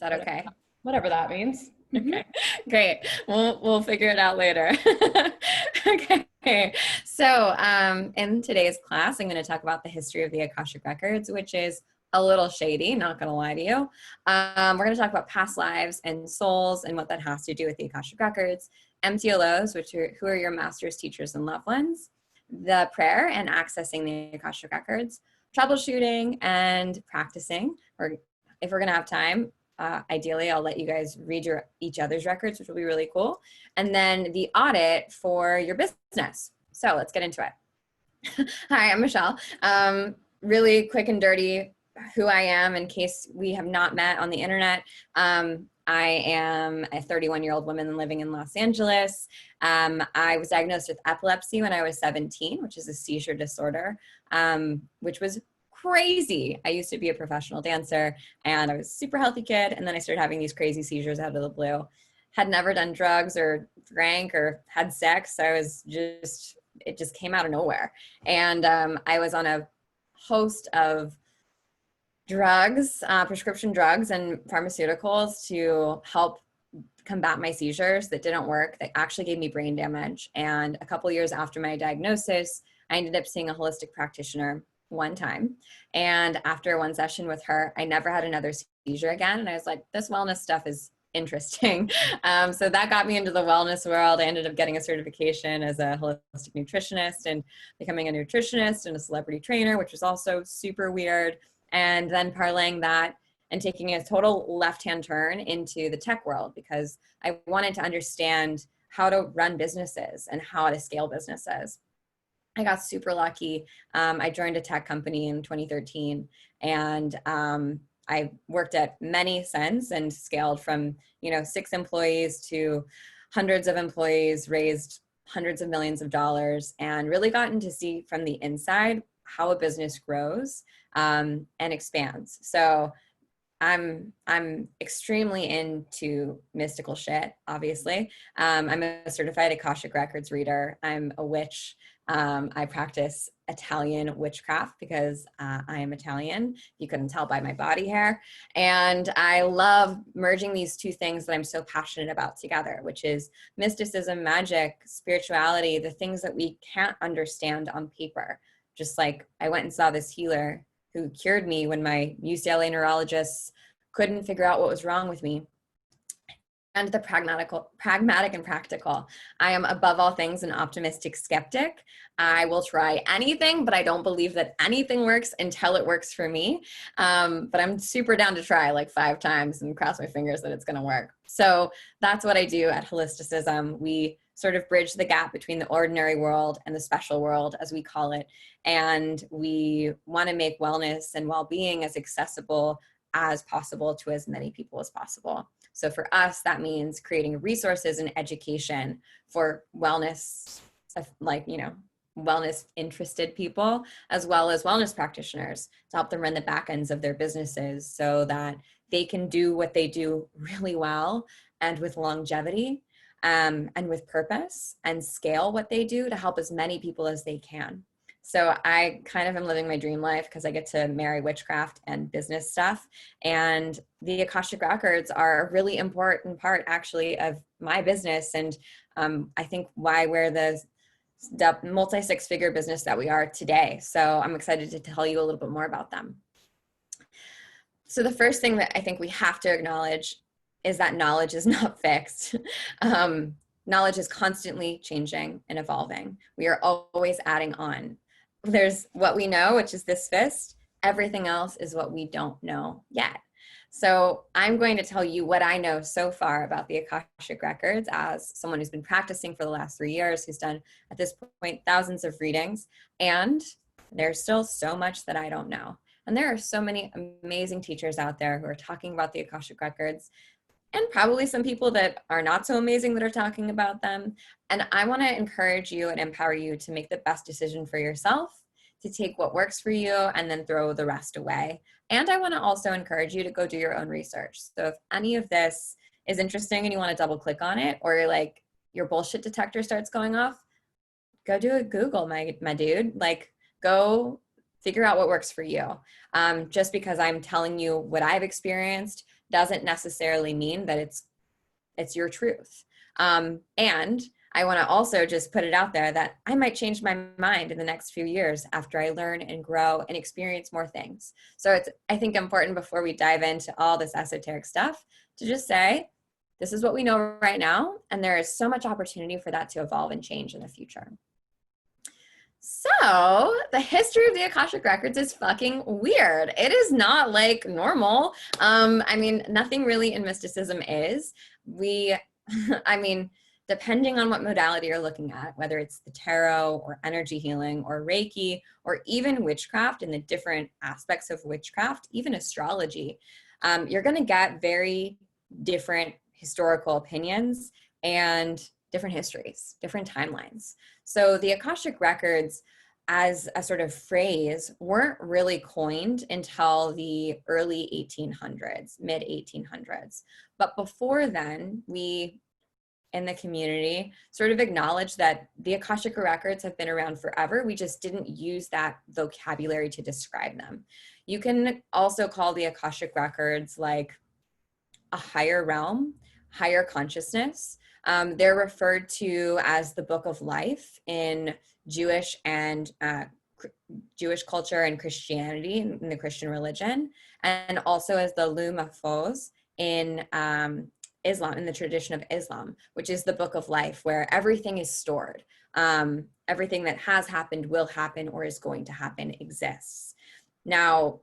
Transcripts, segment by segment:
that okay? Whatever that means. Okay, great. We'll figure it out later. Okay. So in today's class, I'm going to talk about the history of the Akashic Records, which is a little shady, not going to lie to you. We're going to talk about past lives and souls and what that has to do with the Akashic Records, MTLOs, who are your masters, teachers, and loved ones, the prayer and accessing the Akashic Records, troubleshooting and practicing, or if we're going to have time, ideally, I'll let you guys read each other's records, which will be really cool. And then the audit for your business. So let's get into it. Hi, I'm Michelle. Really quick and dirty who I am in case we have not met on the internet. I am a 31-year-old woman living in Los Angeles. I was diagnosed with epilepsy when I was 17, which is a seizure disorder, which was crazy. I used to be a professional dancer and I was a super healthy kid. And then I started having these crazy seizures out of the blue. Had never done drugs or drank or had sex. It just came out of nowhere. And I was on a host of drugs, prescription drugs and pharmaceuticals to help combat my seizures that didn't work, that actually gave me brain damage. And a couple years after my diagnosis, I ended up seeing a holistic practitioner one time. And after one session with her, I never had another seizure again. And I was like, this wellness stuff is interesting. So that got me into the wellness world. I ended up getting a certification as a holistic nutritionist and becoming a nutritionist and a celebrity trainer, which was also super weird. And then parlaying that and taking a total left-hand turn into the tech world because I wanted to understand how to run businesses and how to scale businesses. I got super lucky. I joined a tech company in 2013 and I worked at many since and scaled from, 6 employees to hundreds of employees, raised hundreds of millions of dollars, and really gotten to see from the inside how a business grows and expands. So I'm extremely into mystical shit, obviously. I'm a certified Akashic Records reader. I'm a witch. I practice Italian witchcraft because I am Italian. You couldn't tell by my body hair. And I love merging these two things that I'm so passionate about together, which is mysticism, magic, spirituality, the things that we can't understand on paper. Just like I went and saw this healer who cured me when my UCLA neurologists couldn't figure out what was wrong with me. And the pragmatic and practical. I am above all things an optimistic skeptic. I will try anything, but I don't believe that anything works until it works for me. But I'm super down to try like 5 times and cross my fingers that it's gonna work. So that's what I do at Holisticism. We sort of bridge the gap between the ordinary world and the special world, as we call it. And we wanna make wellness and well-being as accessible as possible to as many people as possible. So for us, that means creating resources and education for wellness, wellness interested people, as well as wellness practitioners to help them run the back ends of their businesses so that they can do what they do really well and with longevity and with purpose and scale what they do to help as many people as they can. So I kind of am living my dream life because I get to marry witchcraft and business stuff. And the Akashic Records are a really important part actually of my business. And I think why we're the multi-6-figure business that we are today. So I'm excited to tell you a little bit more about them. So the first thing that I think we have to acknowledge is that knowledge is not fixed. Knowledge is constantly changing and evolving. We are always adding on. There's what we know, which is this fist. Everything else is what we don't know yet. So I'm going to tell you what I know so far about the Akashic Records as someone who's been practicing for the last 3 years, who's done, at this point, thousands of readings. And there's still so much that I don't know. And there are so many amazing teachers out there who are talking about the Akashic Records, and probably some people that are not so amazing that are talking about them. And I want to encourage you and empower you to make the best decision for yourself, to take what works for you and then throw the rest away. And I want to also encourage you to go do your own research. So if any of this is interesting and you want to double click on it, or like your bullshit detector starts going off, go do a Google, my dude. Like, go figure out what works for you. Just because I'm telling you what I've experienced doesn't necessarily mean that it's your truth. And I want to also just put it out there that I might change my mind in the next few years after I learn and grow and experience more things. So it's, I think, important before we dive into all this esoteric stuff to just say, this is what we know right now, and there is so much opportunity for that to evolve and change in the future. So the history of the Akashic Records is fucking weird. It is not like normal. I mean, nothing really in mysticism is. I mean, depending on what modality you're looking at, whether it's the tarot or energy healing or Reiki or even witchcraft and the different aspects of witchcraft, even astrology, you're going to get very different historical opinions and different histories, different timelines. So the Akashic Records as a sort of phrase weren't really coined until the early 1800s, mid 1800s. But before then, we in the community sort of acknowledged that the Akashic Records have been around forever. We just didn't use that vocabulary to describe them. You can also call the Akashic Records like a higher realm, higher consciousness. They're referred to as the Book of Life in Jewish and Jewish culture and Christianity, in the Christian religion, and also as the Lu Mahfuz in Islam, in the tradition of Islam, which is the Book of Life, where everything is stored. Everything that has happened, will happen, or is going to happen exists. Now,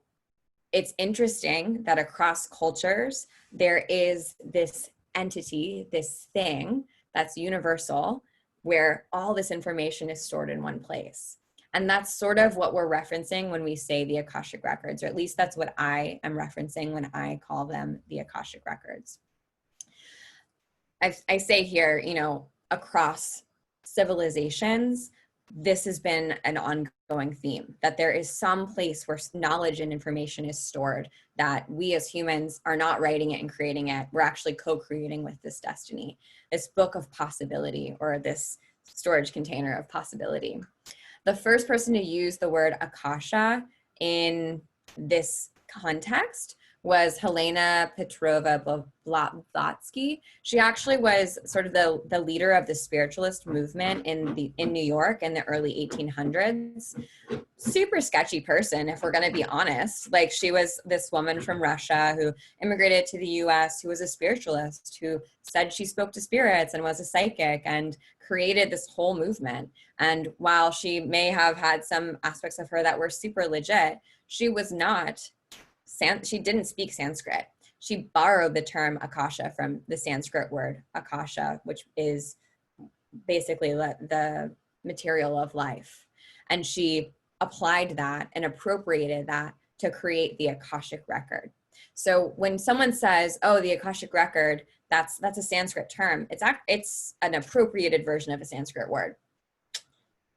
it's interesting that across cultures, there is this entity, this thing that's universal, where all this information is stored in one place. And that's sort of what we're referencing when we say the Akashic Records, or at least that's what I am referencing when I call them the Akashic Records. I say here, you know, across civilizations, this has been an ongoing theme, that there is some place where knowledge and information is stored, that we as humans are not writing it and creating it. We're actually co-creating with this destiny, this book of possibility, or this storage container of possibility. The first person to use the word Akasha in this context was Helena Petrova Blavatsky. She actually was sort of the leader of the spiritualist movement in New York in the early 1800s. Super sketchy person, if we're going to be honest. Like, she was this woman from Russia who immigrated to the US, who was a spiritualist, who said she spoke to spirits and was a psychic, and created this whole movement. And while she may have had some aspects of her that were super legit, she was not. She didn't speak Sanskrit. She borrowed the term Akasha from the Sanskrit word Akasha, which is basically the material of life. And she applied that and appropriated that to create the Akashic record. So when someone says, oh, the Akashic record, that's a Sanskrit term, it's an appropriated version of a Sanskrit word.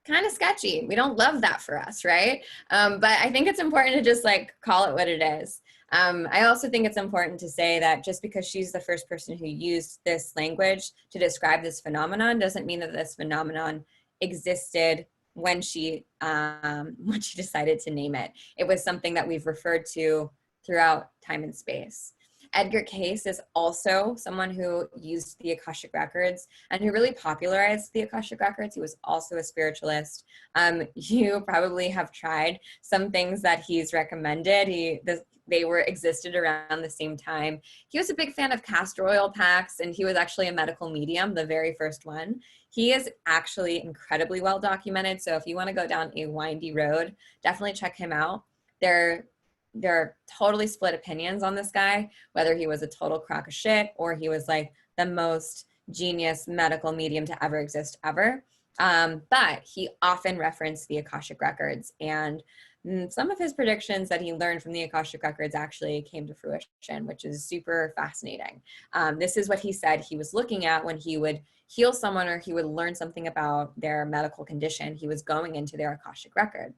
Kind of sketchy. We don't love that for us, right? But I think it's important to just like call it what it is. I also think it's important to say that just because she's the first person who used this language to describe this phenomenon doesn't mean that this phenomenon existed when she decided to name it. It was something that we've referred to throughout time and space. Edgar Cayce is also someone who used the Akashic Records and who really popularized the Akashic Records. He was also a spiritualist. You probably have tried some things that he's recommended. They existed around the same time. He was a big fan of castor oil packs, and he was actually a medical medium, the very first one. He is actually incredibly well documented. So if you want to go down a windy road, definitely check him out. There are totally split opinions on this guy, whether he was a total crock of shit or he was like the most genius medical medium to ever exist ever. But he often referenced the Akashic Records, and some of his predictions that he learned from the Akashic Records actually came to fruition, which is super fascinating. This is what he said he was looking at when he would heal someone or he would learn something about their medical condition. He was going into their Akashic record.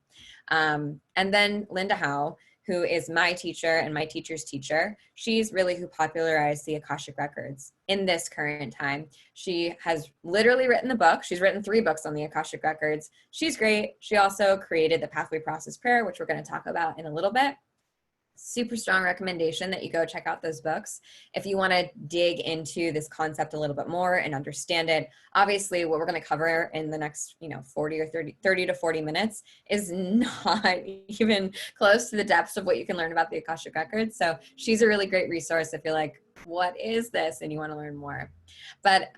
And then Linda Howe, who is my teacher and my teacher's teacher, she's really who popularized the Akashic Records in this current time. She has literally written the book. She's written 3 books on the Akashic Records. She's great. She also created the Pathway Process Prayer, which we're going to talk about in a little bit. super strong recommendation that you go check out those books if you want to dig into this concept a little bit more and understand it. Obviously, what we're going to cover in the next 40 or 30 to 40 minutes is not even close to the depths of what you can learn about the Akashic Records. So she's a really great resource if you're like, what is this, and you want to learn more. But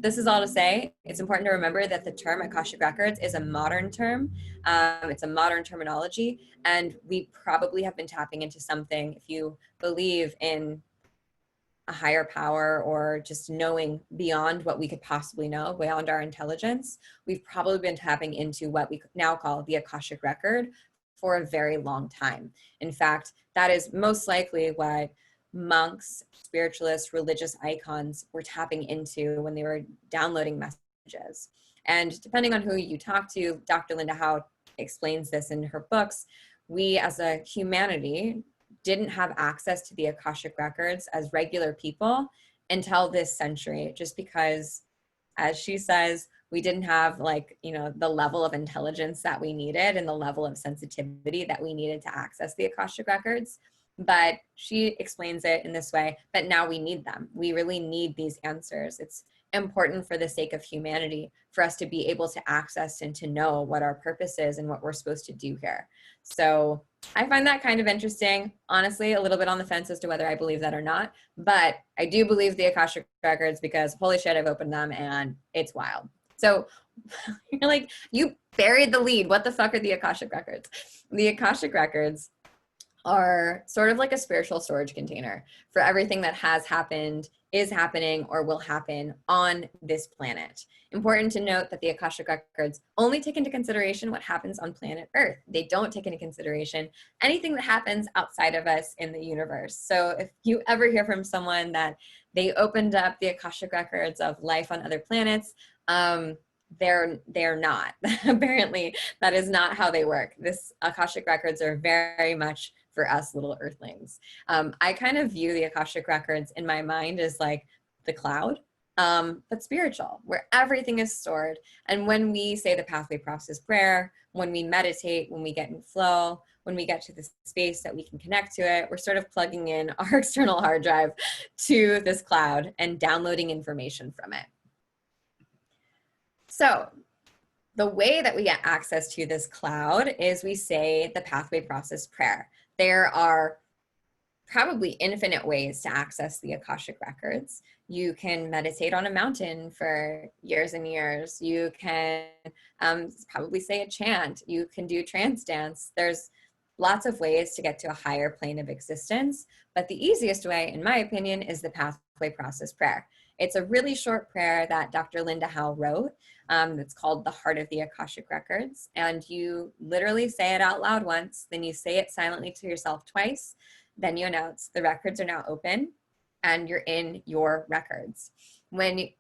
this is all to say, it's important to remember that the term Akashic Records is a modern term. It's a modern terminology, and we probably have been tapping into something, if you believe in a higher power or just knowing beyond what we could possibly know, beyond our intelligence, we've probably been tapping into what we now call the Akashic Record for a very long time. In fact, that is most likely what monks, spiritualists, religious icons were tapping into when they were downloading messages. And depending on who you talk to, Dr. Linda Howe explains this in her books, we as a humanity didn't have access to the Akashic Records as regular people until this century, just because, as she says, we didn't have the level of intelligence that we needed and the level of sensitivity that we needed to access the Akashic Records. But she explains it in this way, but now we need them. We really need these answers. It's important for the sake of humanity for us to be able to access and to know what our purpose is and what we're supposed to do here. So I find that kind of interesting. Honestly, a little bit on the fence as to whether I believe that or not, but I do believe the Akashic Records because holy shit, I've opened them and it's wild. So you're like, you buried the lead. What the fuck are the Akashic Records? The Akashic Records are sort of like a spiritual storage container for everything that has happened, is happening, or will happen on this planet. Important to note that the Akashic Records only take into consideration what happens on planet Earth. They don't take into consideration anything that happens outside of us in the universe. So if you ever hear from someone that they opened up the Akashic Records of life on other planets, they're not. Apparently, that is not how they work. This Akashic Records are very much for us little earthlings. I kind of view the Akashic Records in my mind as like the cloud, but spiritual, where everything is stored. And when we say the pathway process prayer, when we meditate, when we get in flow, when we get to this space that we can connect to it, we're sort of plugging in our external hard drive to this cloud and downloading information from it. So the way that we get access to this cloud is we say the pathway process prayer. There are probably infinite ways to access the Akashic Records. You can meditate on a mountain for years and years. You can probably say a chant. You can do trance dance. There's lots of ways to get to a higher plane of existence. But the easiest way, in my opinion, is the pathway process prayer. It's a really short prayer that Dr. Linda Howe wrote. It's called The Heart of the Akashic Records. And you literally say it out loud once, then you say it silently to yourself twice. Then you announce the records are now open and you're in your records. Okay,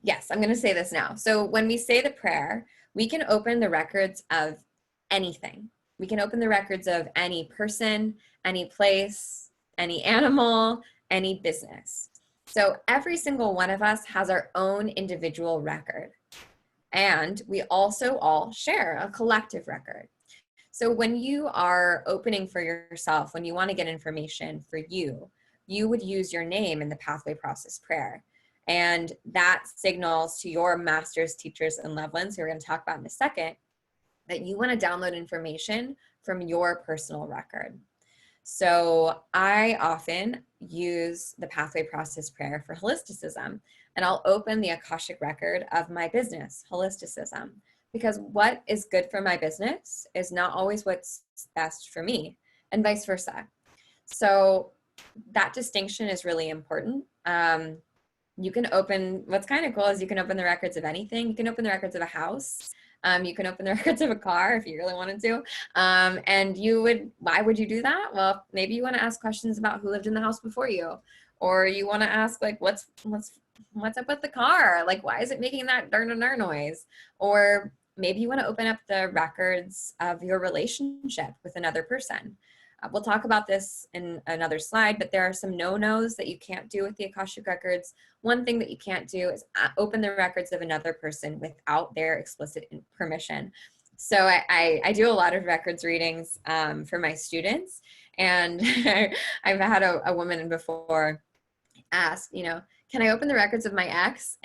yes, I'm going to say this now. So when we say the prayer, we can open the records of anything. We can open the records of any person, any place, any animal, any business. So every single one of us has our own individual record. And we also all share a collective record. So when you are opening for yourself, when you want to get information for you, you would use your name in the pathway process prayer. And that signals to your masters, teachers, and loved ones, who we're going to talk about in a second, that you want to download information from your personal record. So I often use the pathway process prayer for holisticism, and I'll open the Akashic record of my business, holisticism, because what is good for my business is not always what's best for me, and vice versa. So that distinction is really important. You can open, what's kind of cool is you can open the records of anything. You can open the records of a house. You can open the records of a car if you really wanted to. And why would you do that? Well, maybe you want to ask questions about who lived in the house before you, or you want to ask like, what's up with the car? Like, why is it making that darn noise? Or maybe you want to open up the records of your relationship with another person. We'll talk about this in another slide, but there are some no-nos that you can't do with the Akashic records. One thing that you can't do is open the records of another person without their explicit permission. So I do a lot of records readings for my students. And I've had a woman before ask, can I open the records of my ex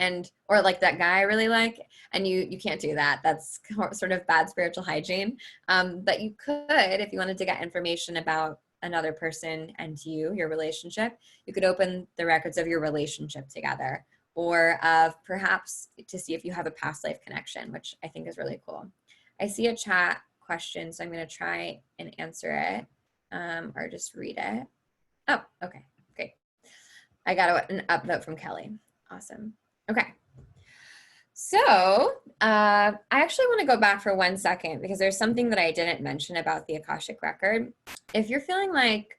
or like that guy I really like? And you can't do that. That's sort of bad spiritual hygiene. But you could, if you wanted to get information about another person and your relationship, you could open the records of your relationship together, or of perhaps to see if you have a past life connection, which I think is really cool. I see a chat question, so I'm going to try and answer it, or just read it. Oh, okay, great. I got an upvote from Kelly. Awesome. Okay. So I actually want to go back for 1 second because there's something that I didn't mention about the Akashic record. If you're feeling like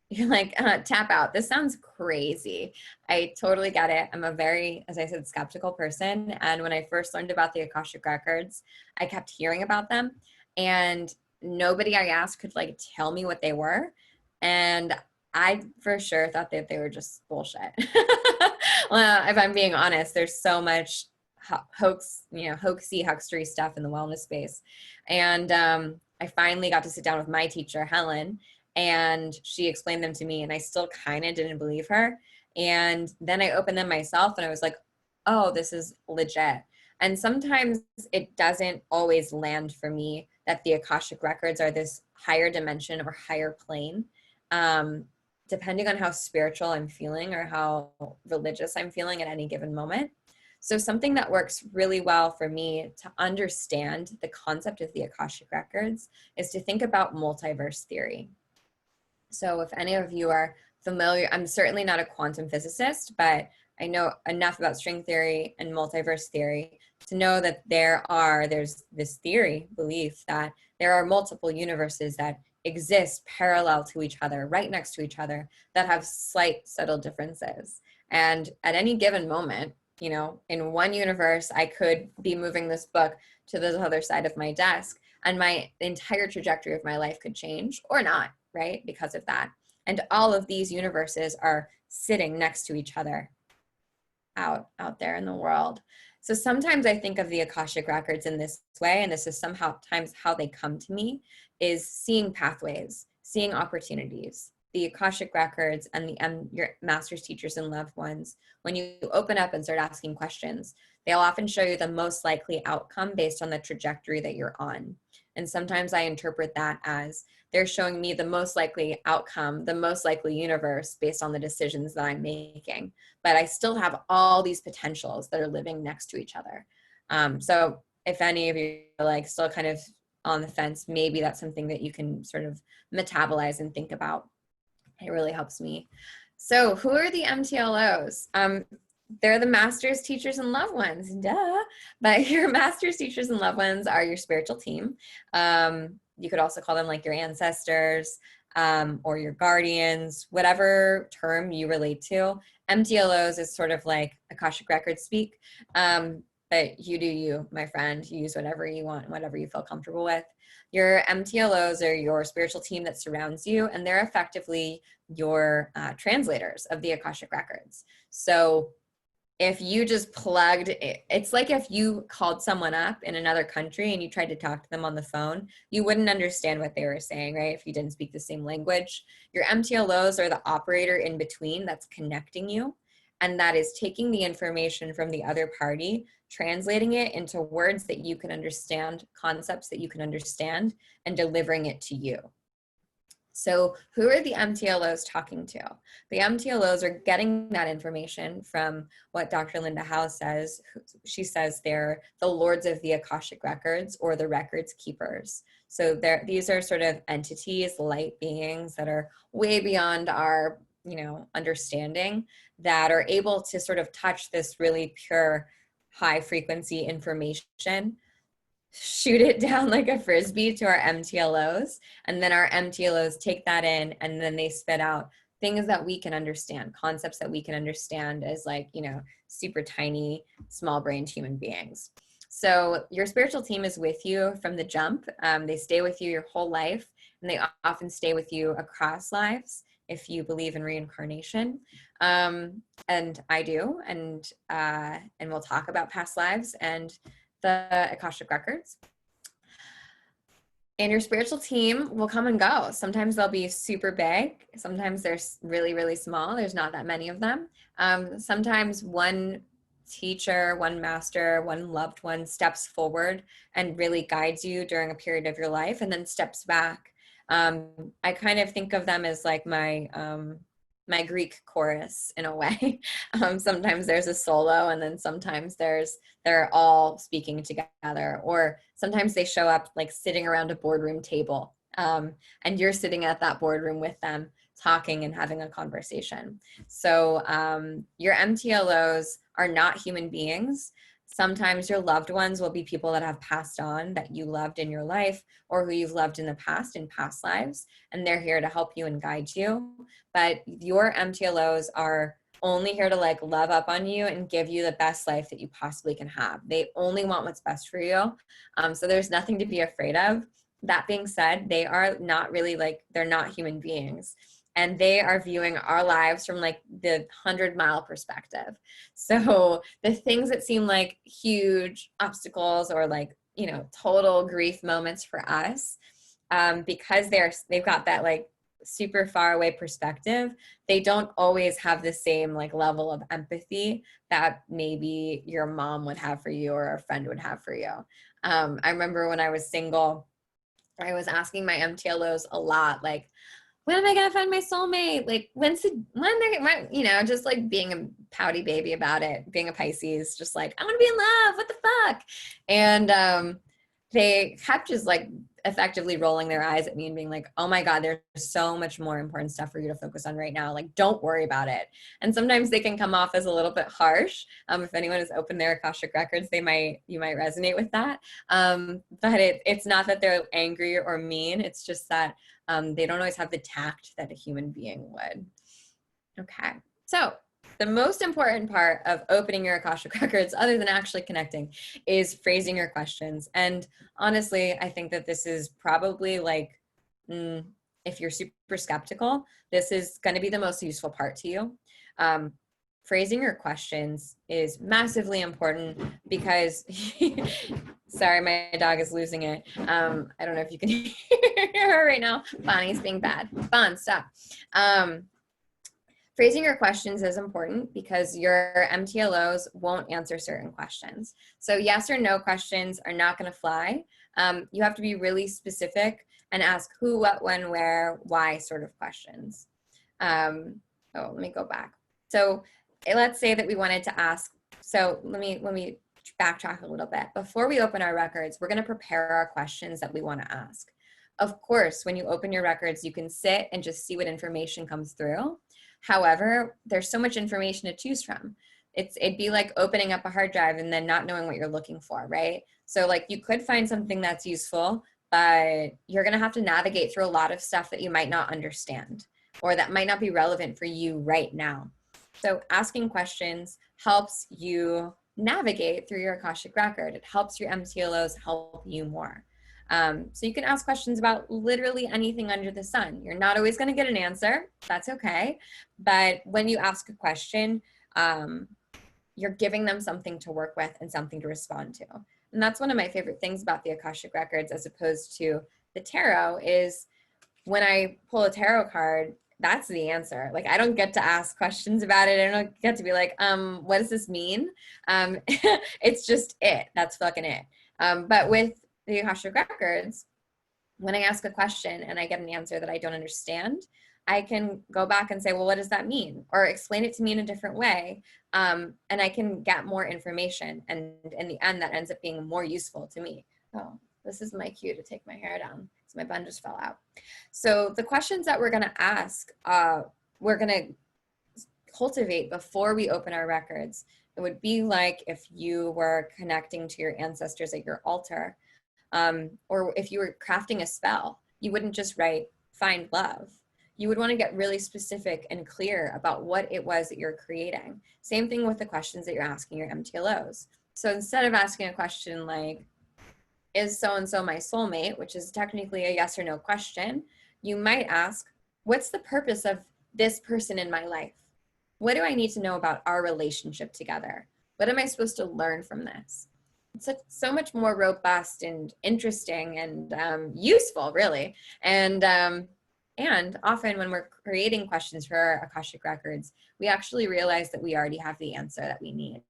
you're like, tap out, this sounds crazy, I totally get it. I'm a very, as I said, skeptical person. And when I first learned about the Akashic records, I kept hearing about them, and nobody I asked could like tell me what they were. And I for sure thought that they were just bullshit. Well, if I'm being honest, there's so much hoaxy, huckstery stuff in the wellness space. And I finally got to sit down with my teacher, Helen, and she explained them to me, and I still kind of didn't believe her. And then I opened them myself, and I was like, oh, this is legit. And sometimes it doesn't always land for me that the Akashic records are this higher dimension or higher plane. Depending on how spiritual I'm feeling or how religious I'm feeling at any given moment. So something that works really well for me to understand the concept of the Akashic records is to think about multiverse theory. So if any of you are familiar, I'm certainly not a quantum physicist, but I know enough about string theory and multiverse theory to know that there's this belief that there are multiple universes that exist parallel to each other, right next to each other, that have slight, subtle differences. And at any given moment, in one universe, I could be moving this book to the other side of my desk, and the entire trajectory of my life could change or not, right? Because of that. And all of these universes are sitting next to each other out there in the world. So sometimes I think of the Akashic records in this way, and this is sometimes how they come to me, is seeing pathways, seeing opportunities. The Akashic records and your master's teachers and loved ones, when you open up and start asking questions, they'll often show you the most likely outcome based on the trajectory that you're on. And sometimes I interpret that as they're showing me the most likely outcome, the most likely universe based on the decisions that I'm making. But I still have all these potentials that are living next to each other. So if any of you are like still kind of on the fence, maybe that's something that you can sort of metabolize and think about. It really helps me. So who are the MTLOs? They're the masters, teachers, and loved ones, duh. But your masters, teachers, and loved ones are your spiritual team. You could also call them like your ancestors or your guardians, whatever term you relate to. MTLOs is sort of like Akashic Records speak. But you do you, my friend. You use whatever you want, whatever you feel comfortable with. Your MTLOs are your spiritual team that surrounds you, and they're effectively your translators of the Akashic Records. So if you just plugged, it's like if you called someone up in another country and you tried to talk to them on the phone, you wouldn't understand what they were saying, right? If you didn't speak the same language. Your MTLOs are the operator in between that's connecting you, and that is taking the information from the other party, translating it into words that you can understand, concepts that you can understand, and delivering it to you. So who are the MTLOs talking to? The MTLOs are getting that information from what Dr. Linda Howe says. She says they're the lords of the Akashic records, or the records keepers. So these are sort of entities, light beings that are way beyond our understanding, that are able to sort of touch this really pure, high frequency information, shoot it down like a frisbee to our MTLOs, and then our MTLOs take that in, and then they spit out things that we can understand, concepts that we can understand as super tiny, small-brained human beings. So your spiritual team is with you from the jump. They stay with you your whole life, and they often stay with you across lives if you believe in reincarnation. And I do, and we'll talk about past lives and the Akashic records. And your spiritual team will come and go. Sometimes they'll be super big. Sometimes they're really, really small. There's not that many of them. Sometimes one teacher, one master, one loved one steps forward and really guides you during a period of your life and then steps back. I kind of think of them as like my Greek chorus in a way. Sometimes there's a solo, and then sometimes they're all speaking together, or sometimes they show up like sitting around a boardroom table, and you're sitting at that boardroom with them talking and having a conversation. So your MTLOs are not human beings. Sometimes your loved ones will be people that have passed on that you loved in your life or who you've loved in past lives, and they're here to help you and guide you. But your MTLOs are only here to like love up on you and give you the best life that you possibly can have. They only want what's best for you. So there's nothing to be afraid of. That being said, they are not really like, they're not human beings. And they are viewing our lives from like the 100-mile perspective. So the things that seem like huge obstacles or like, you know, total grief moments for us, because they've got that like super far away perspective, they don't always have the same like level of empathy that maybe your mom would have for you or a friend would have for you. I remember when I was single, I was asking my MTLOs a lot, like, when am I gonna find my soulmate? Like, when they're, you know, just like being a pouty baby about it, being a Pisces, just like, I want to be in love. What the fuck? And they kept just like effectively rolling their eyes at me and being like, oh my God, there's so much more important stuff for you to focus on right now. Like, don't worry about it. And sometimes they can come off as a little bit harsh. If anyone has opened their Akashic records, you might resonate with that. But it's not that they're angry or mean. It's just that they don't always have the tact that a human being would. Okay, so the most important part of opening your Akashic records, other than actually connecting, is phrasing your questions. And honestly, I think that this is probably like, if you're super skeptical, this is going to be the most useful part to you. Phrasing your questions is massively important because, sorry, my dog is losing it. I don't know if you can hear her right now. Bonnie's being bad. Bon, stop. Phrasing your questions is important because your MTLOs won't answer certain questions. So yes or no questions are not going to fly. You have to be really specific and ask who, what, when, where, why sort of questions. Let me go back. So let's say that we wanted to ask, so let me backtrack a little bit. Before we open our records, we're going to prepare our questions that we want to ask. Of course, when you open your records, you can sit and just see what information comes through. However, there's so much information to choose from. It'd be like opening up a hard drive and then not knowing what you're looking for, right? So like you could find something that's useful, but you're going to have to navigate through a lot of stuff that you might not understand or that might not be relevant for you right now. So asking questions helps you navigate through your Akashic record. It helps your MTLOs help you more. So you can ask questions about literally anything under the sun. You're not always going to get an answer. That's okay. But when you ask a question, you're giving them something to work with and something to respond to. And that's one of my favorite things about the Akashic records as opposed to the tarot is when I pull a tarot card, that's the answer. Like, I don't get to ask questions about it. I don't get to be like, what does this mean? It's just it. That's fucking it. But with the Akashic records, when I ask a question and I get an answer that I don't understand, I can go back and say, well, what does that mean? Or explain it to me in a different way. And I can get more information. And in the end, that ends up being more useful to me. Oh, this is my cue to take my hair down because my bun just fell out. So the questions that we're going to ask, we're going to cultivate before we open our records. It would be like if you were connecting to your ancestors at your altar. Or if you were crafting a spell, you wouldn't just write, find love. You would want to get really specific and clear about what it was that you're creating. Same thing with the questions that you're asking your MTLOs. So instead of asking a question like, is so-and-so my soulmate, which is technically a yes or no question, you might ask, what's the purpose of this person in my life? What do I need to know about our relationship together? What am I supposed to learn from this? so much more robust and interesting and useful, really. And often when we're creating questions for our Akashic records, we actually realize that we already have the answer that we need.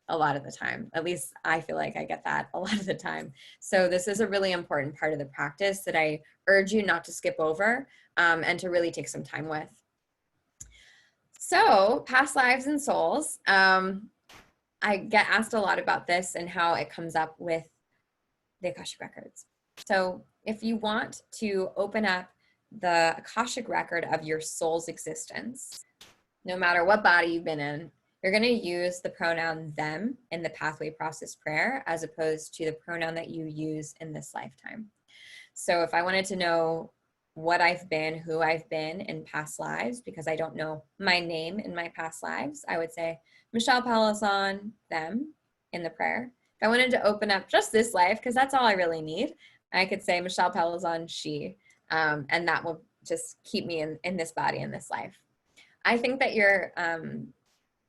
A lot of the time, at least I feel like I get that a lot of the time. So this is a really important part of the practice that I urge you not to skip over, and to really take some time with. So past lives and souls. I get asked a lot about this and how it comes up with the Akashic records. So if you want to open up the Akashic record of your soul's existence, no matter what body you've been in, you're going to use the pronoun them in the pathway process prayer, as opposed to the pronoun that you use in this lifetime. So if I wanted to know what I've been, who I've been in past lives, because I don't know my name in my past lives, I would say Michelle Pellizzon, them, in the prayer. If I wanted to open up just this life, because that's all I really need, I could say Michelle Pellizzon, she, and that will just keep me in this body, in this life. I think that your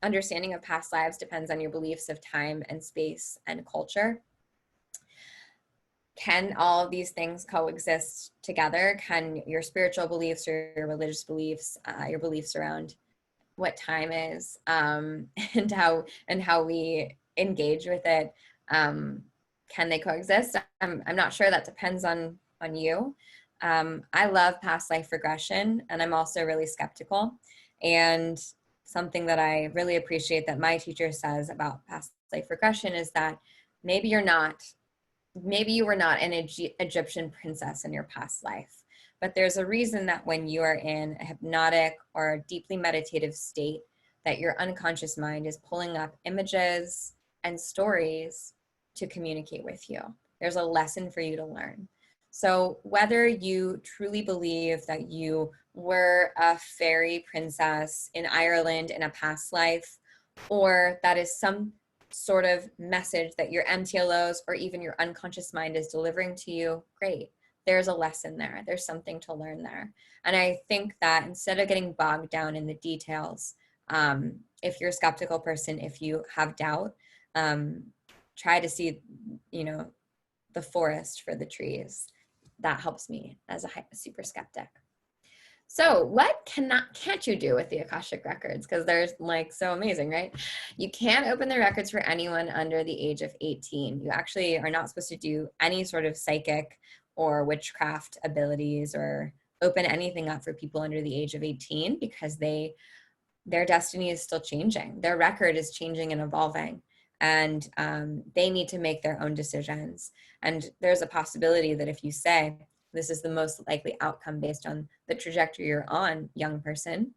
understanding of past lives depends on your beliefs of time and space and culture. Can all of these things coexist together? Can your spiritual beliefs or your religious beliefs, your beliefs around what time is, and how we engage with it, can they coexist? I'm not sure. That depends on you. I love past life regression, and I'm also really skeptical. And something that I really appreciate that my teacher says about past life regression is that maybe you were not an Egyptian princess in your past life, but there's a reason that when you are in a hypnotic or deeply meditative state, that your unconscious mind is pulling up images and stories to communicate with you. There's a lesson for you to learn. So whether you truly believe that you were a fairy princess in Ireland in a past life, or that is some sort of message that your MTLOs or even your unconscious mind is delivering to you, great. There's a lesson there. There's something to learn there. And I think that instead of getting bogged down in the details, if you're a skeptical person, if you have doubt, try to see, the forest for the trees. That helps me as a super skeptic. So what can't you do with the Akashic records? Because they're like so amazing, right? You can't open the records for anyone under the age of 18. You actually are not supposed to do any sort of psychic or witchcraft abilities or open anything up for people under the age of 18, because their destiny is still changing. Their record is changing and evolving, and they need to make their own decisions. And there's a possibility that if you say, this is the most likely outcome based on the trajectory you're on, young person,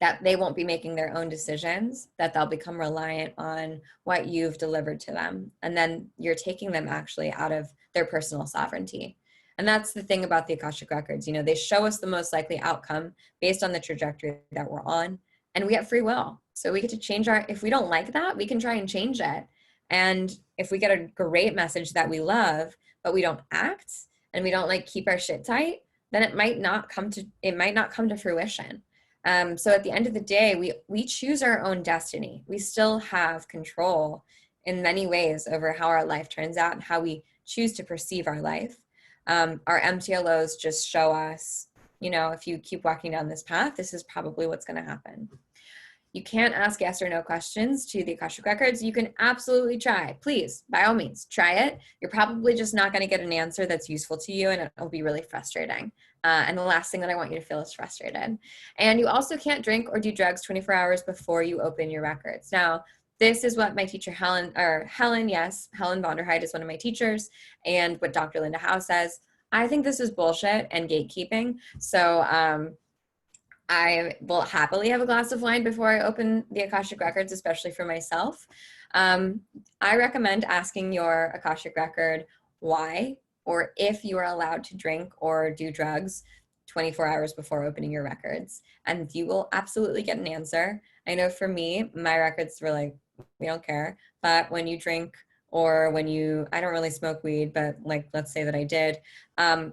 that they won't be making their own decisions, that they'll become reliant on what you've delivered to them. And then you're taking them actually out of their personal sovereignty. And that's the thing about the Akashic records. They show us the most likely outcome based on the trajectory that we're on, and we have free will. So we get to change if we don't like that, we can try and change it. And if we get a great message that we love, but we don't act, and we don't keep our shit tight, then it might not come to fruition. So at the end of the day, we choose our own destiny. We still have control in many ways over how our life turns out and how we choose to perceive our life. Our MTLOs just show us, if you keep walking down this path, this is probably what's going to happen. You can't ask yes or no questions to the Akashic records. You can absolutely try. Please, by all means, try it. You're probably just not going to get an answer that's useful to you, and it'll be really frustrating. And the last thing that I want you to feel is frustrated. And you also can't drink or do drugs 24 hours before you open your records. Now, this is what my teacher Helen Vonderheid is one of my teachers, and what Dr. Linda Howe says. I think this is bullshit and gatekeeping. So I will happily have a glass of wine before I open the Akashic records, especially for myself. I recommend asking your Akashic record why, or if you are allowed to drink or do drugs 24 hours before opening your records, and you will absolutely get an answer. I know for me, my records were like, we don't care. But when you drink, or I don't really smoke weed, but let's say that I did,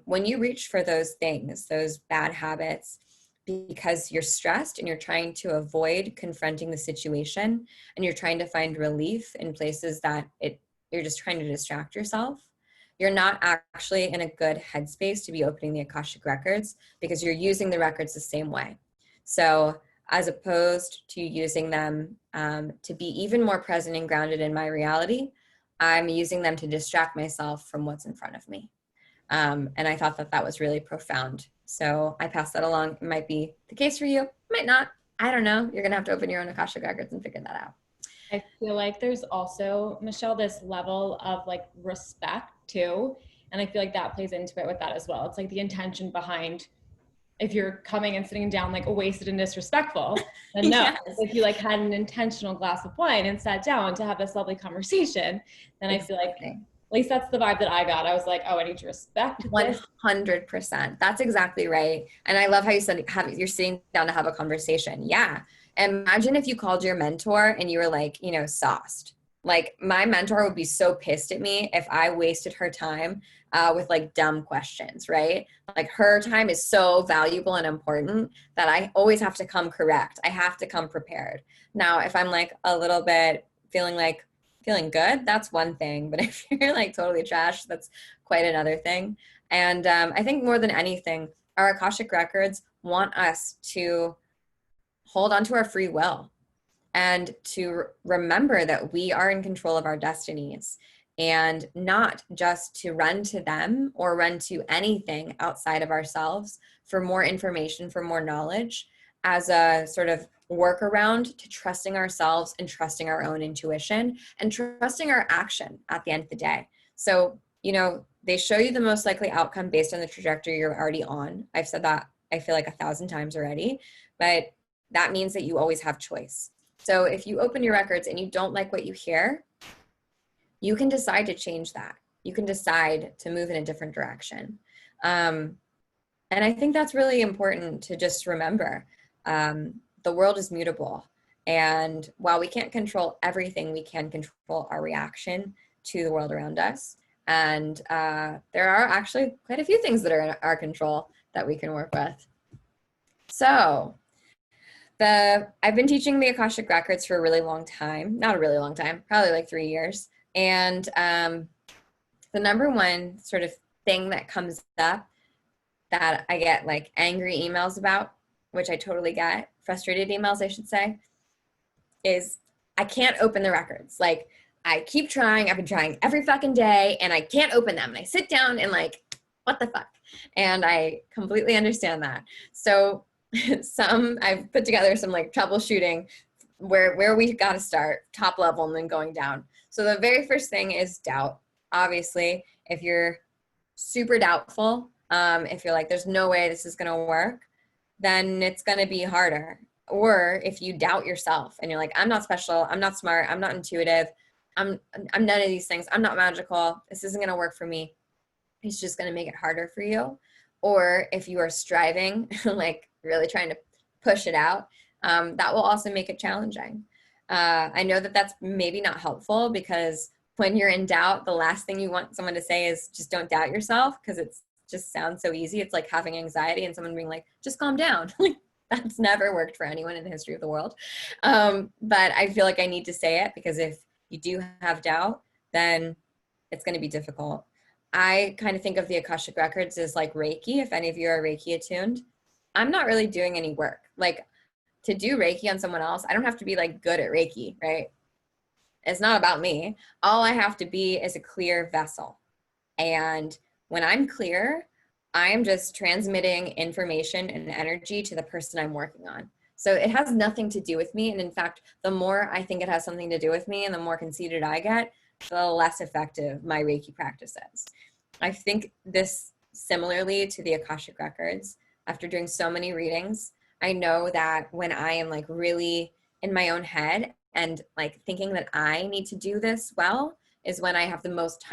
when you reach for those things, those bad habits, because you're stressed and you're trying to avoid confronting the situation, and you're trying to find relief in places that you're just trying to distract yourself, you're not actually in a good headspace to be opening the Akashic records, because you're using the records the same way. So as opposed to using them to be even more present and grounded in my reality, I'm using them to distract myself from what's in front of me. And I thought that that was really profound. So I passed that along. It might be the case for you, might not. I don't know. You're going to have to open your own Akashic records and figure that out. I feel like there's also, Michelle, this level of like respect too. And I feel like that plays into it with that as well. It's like the intention behind, if you're coming and sitting down like wasted and disrespectful, then no. Yes. If you like had an intentional glass of wine and sat down to have this lovely conversation, then exactly. I feel like at least that's the vibe that I got. I was like, oh, I need to respect 100%. That's exactly right. And I love how you said you're sitting down to have a conversation. Yeah. Imagine if you called your mentor and you were like, sauced. Like, my mentor would be so pissed at me if I wasted her time with like dumb questions, right? Like, her time is so valuable and important that I always have to come correct. I have to come prepared. Now, if I'm like a little bit feeling good, that's one thing. But if you're like totally trash, that's quite another thing. And I think more than anything, our Akashic records want us to hold on to our free will and to remember that we are in control of our destinies, and not just to run to them or run to anything outside of ourselves for more information, for more knowledge, as a sort of workaround to trusting ourselves and trusting our own intuition and trusting our action at the end of the day. So, they show you the most likely outcome based on the trajectory you're already on. I've said that, I feel like 1,000 times already, but that means that you always have choice. So if you open your records and you don't like what you hear, you can decide to change that. You can decide to move in a different direction. And I think that's really important to just remember. The world is mutable. And while we can't control everything, we can control our reaction to the world around us. And there are actually quite a few things that are in our control that we can work with. So I've been teaching the Akashic records for a really long time. Not a really long time, probably like 3 years. And the number one sort of thing that comes up that I get like angry emails about, which I totally get, frustrated emails, I should say, is I can't open the records. Like, I keep trying, I've been trying every fucking day, and I can't open them. And I sit down and like, what the fuck? And I completely understand that. So I've put together some like troubleshooting where we got to start, top level, and then going down. So the very first thing is doubt. Obviously, if you're super doubtful, if you're like, there's no way this is going to work, then it's going to be harder. Or if you doubt yourself and you're like, I'm not special, I'm not smart, I'm not intuitive, I'm none of these things, I'm not magical, this isn't going to work for me, it's just going to make it harder for you. Or if you are striving, like really trying to push it out, that will also make it challenging. I know that that's maybe not helpful, because when you're in doubt, the last thing you want someone to say is just don't doubt yourself, because it just sounds so easy. It's like having anxiety and someone being like, just calm down. That's never worked for anyone in the history of the world. But I feel like I need to say it, because if you do have doubt, then it's going to be difficult. I kind of think of the Akashic records as like Reiki. If any of you are Reiki attuned, I'm not really doing any work. Like, to do Reiki on someone else, I don't have to be like good at Reiki, right? It's not about me. All I have to be is a clear vessel. And when I'm clear, I'm just transmitting information and energy to the person I'm working on. So it has nothing to do with me. And in fact, the more I think it has something to do with me and the more conceited I get, the less effective my Reiki practice is. I think this similarly to the Akashic records. After doing so many readings, I know that when I am like really in my own head and like thinking that I need to do this well, is when I have the most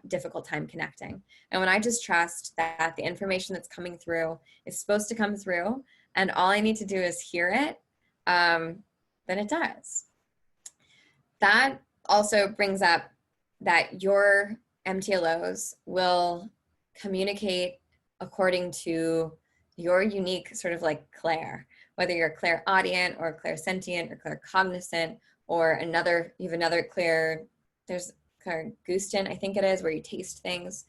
difficult time connecting. And when I just trust that the information that's coming through is supposed to come through, and all I need to do is hear it, then it does. That also brings up that your MTLOs will communicate according to your unique sort of like clair, whether you're clairaudient or clairsentient or claircognizant, or you have another clair, there's clairgustant, I think it is, where you taste things.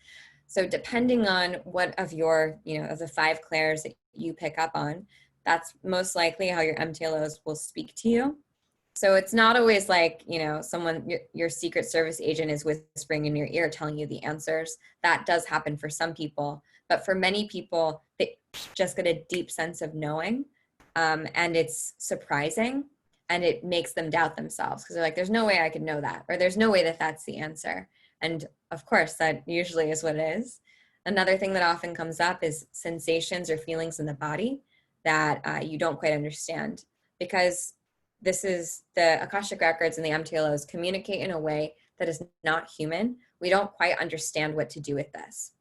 So depending on what of your, of the 5 clairs that you pick up on, that's most likely how your MTLOs will speak to you. So it's not always like, someone, your Secret Service agent is whispering in your ear telling you the answers. That does happen for some people. But for many people, they just get a deep sense of knowing. And it's surprising, and it makes them doubt themselves because they're like, there's no way I could know that, or there's no way that that's the answer. And of course, that usually is what it is. Another thing that often comes up is sensations or feelings in the body that you don't quite understand, because this is the Akashic records and the MTLOs communicate in a way that is not human. We don't quite understand what to do with this.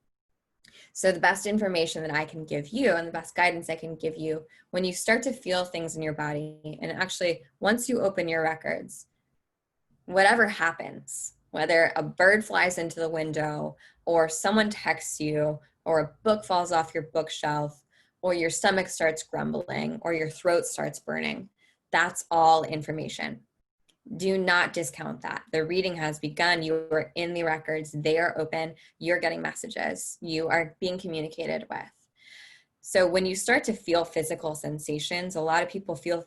So the best information that I can give you and the best guidance I can give you when you start to feel things in your body, and actually once you open your records, whatever happens, whether a bird flies into the window or someone texts you or a book falls off your bookshelf or your stomach starts grumbling or your throat starts burning, that's all information. Do not discount that. The reading has begun. You are in the records. They are open. You're getting messages. You are being communicated with. So when you start to feel physical sensations, a lot of people feel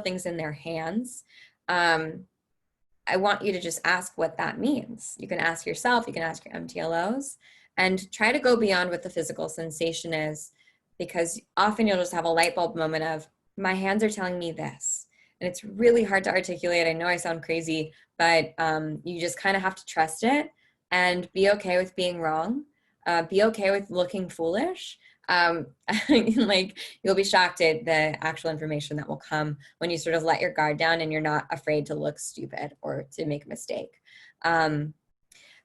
things in their hands. I want you to just ask what that means. You can ask yourself, you can ask your MTLOs, and try to go beyond what the physical sensation is, because often you'll just have a light bulb moment of, my hands are telling me this. And it's really hard to articulate. I know I sound crazy, but you just kind of have to trust it and be okay with being wrong. Be okay with looking foolish. Like, you'll be shocked at the actual information that will come when you sort of let your guard down and you're not afraid to look stupid or to make a mistake. The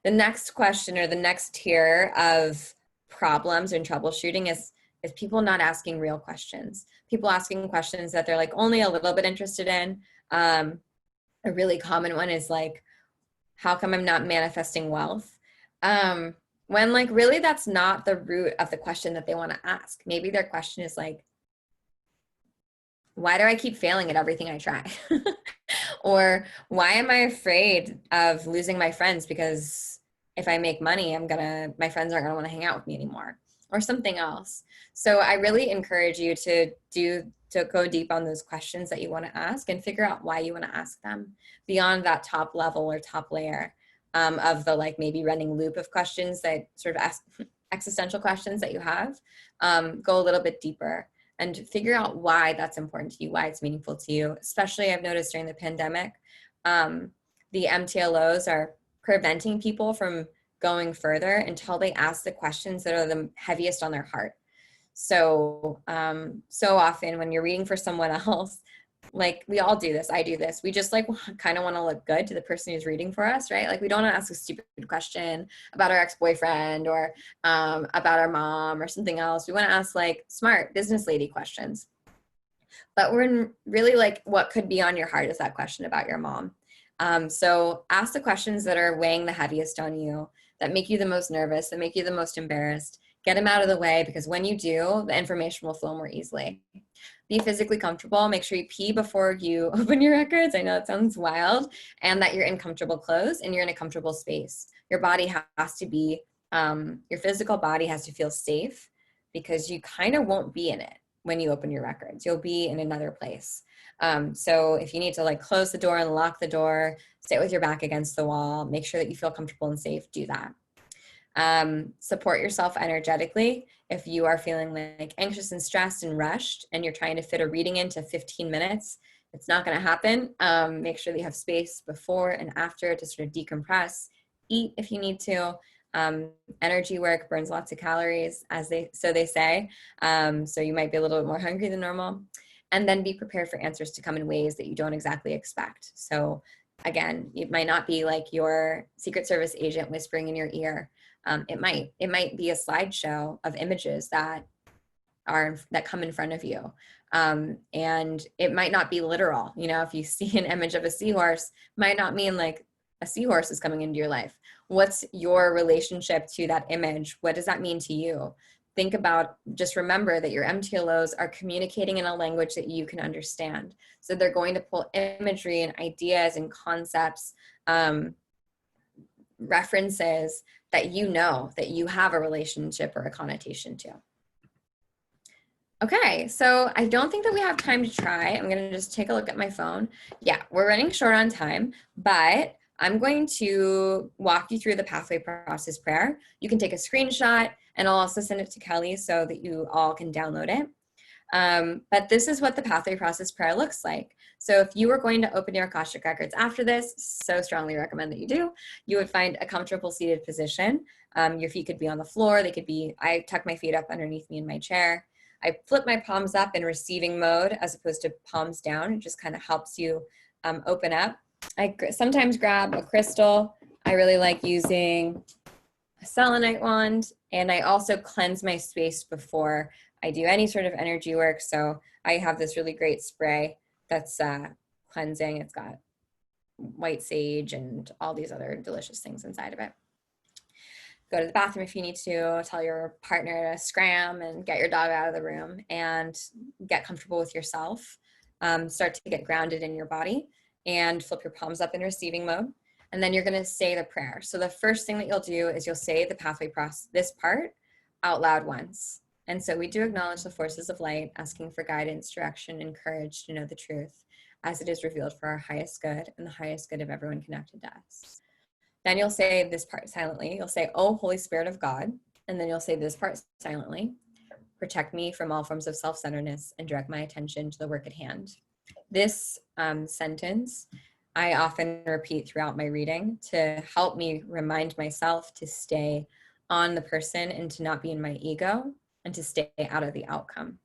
next question, or the next tier of problems and troubleshooting, is people not asking real questions. People asking questions that they're like only a little bit interested in. A really common one is like, how come I'm not manifesting wealth? When like really that's not the root of the question that they want to ask. Maybe their question is like, why do I keep failing at everything I try? Or why am I afraid of losing my friends? Because if I make money, my friends aren't gonna want to hang out with me anymore, or something else. So I really encourage you to go deep on those questions that you want to ask and figure out why you want to ask them beyond that top level or top layer of the like maybe running loop of questions that sort of ask existential questions that you have. Go a little bit deeper and figure out why that's important to you, why it's meaningful to you. Especially I've noticed during the pandemic, the MTLOs are preventing people from going further until they ask the questions that are the heaviest on their heart. So, so often when you're reading for someone else, like we all do this, I do this, we just like kind of want to look good to the person who's reading for us, right? Like we don't want to ask a stupid question about our ex-boyfriend or about our mom or something else. We want to ask like smart business lady questions. But we're really like, what could be on your heart is that question about your mom. So ask the questions that are weighing the heaviest on you, that make you the most nervous, that make you the most embarrassed. Get them out of the way, because when you do, the information will flow more easily. Be physically comfortable. Make sure you pee before you open your records. I know it sounds wild. And that you're in comfortable clothes and you're in a comfortable space. Your body has to be, your physical body has to feel safe, because you kind of won't be in it when you open your records. You'll be in another place. So if you need to like close the door and lock the door, sit with your back against the wall, make sure that you feel comfortable and safe, do that. Support yourself energetically. If you are feeling like anxious and stressed and rushed and you're trying to fit a reading into 15 minutes, it's not going to happen. Make sure that you have space before and after to sort of decompress. Eat if you need to. Energy work burns lots of calories, so they say. So you might be a little bit more hungry than normal. And then be prepared for answers to come in ways that you don't exactly expect. So again, it might not be like your Secret Service agent whispering in your ear. It might be a slideshow of images that come in front of you. And it might not be literal. You know, if you see an image of a seahorse, might not mean like a seahorse is coming into your life. What's your relationship to that image? What does that mean to you? think about, just remember that your MTLOs are communicating in a language that you can understand. So they're going to pull imagery and ideas and concepts, references that you know, that you have a relationship or a connotation to. Okay, so I don't think that we have time to try. I'm gonna just take a look at my phone. Yeah, we're running short on time, but I'm going to walk you through the pathway process prayer. You can take a screenshot and I'll also send it to Kelly so that you all can download it. But this is what the pathway process prayer looks like. So if you were going to open your Akashic records after this, so strongly recommend that you do, you would find a comfortable seated position. Your feet could be on the floor. They could be, I tuck my feet up underneath me in my chair. I flip my palms up in receiving mode as opposed to palms down. It just kind of helps you open up. I sometimes grab a crystal. I really like using a selenite wand, and I also cleanse my space before I do any sort of energy work. So I have this really great spray that's cleansing. It's got white sage and all these other delicious things inside of it. Go to the bathroom if you need to, tell your partner to scram and get your dog out of the room and get comfortable with yourself. Start to get grounded in your body and flip your palms up in receiving mode. And then you're gonna say the prayer. So the first thing that you'll do is you'll say the pathway process, this part, out loud once. And so we do acknowledge the forces of light, asking for guidance, direction, and courage to know the truth as it is revealed for our highest good and the highest good of everyone connected to us. Then you'll say this part silently. You'll say, "Oh, Holy Spirit of God." And then you'll say this part silently. "Protect me from all forms of self-centeredness and direct my attention to the work at hand." This sentence I often repeat throughout my reading to help me remind myself to stay on the person and to not be in my ego and to stay out of the outcome.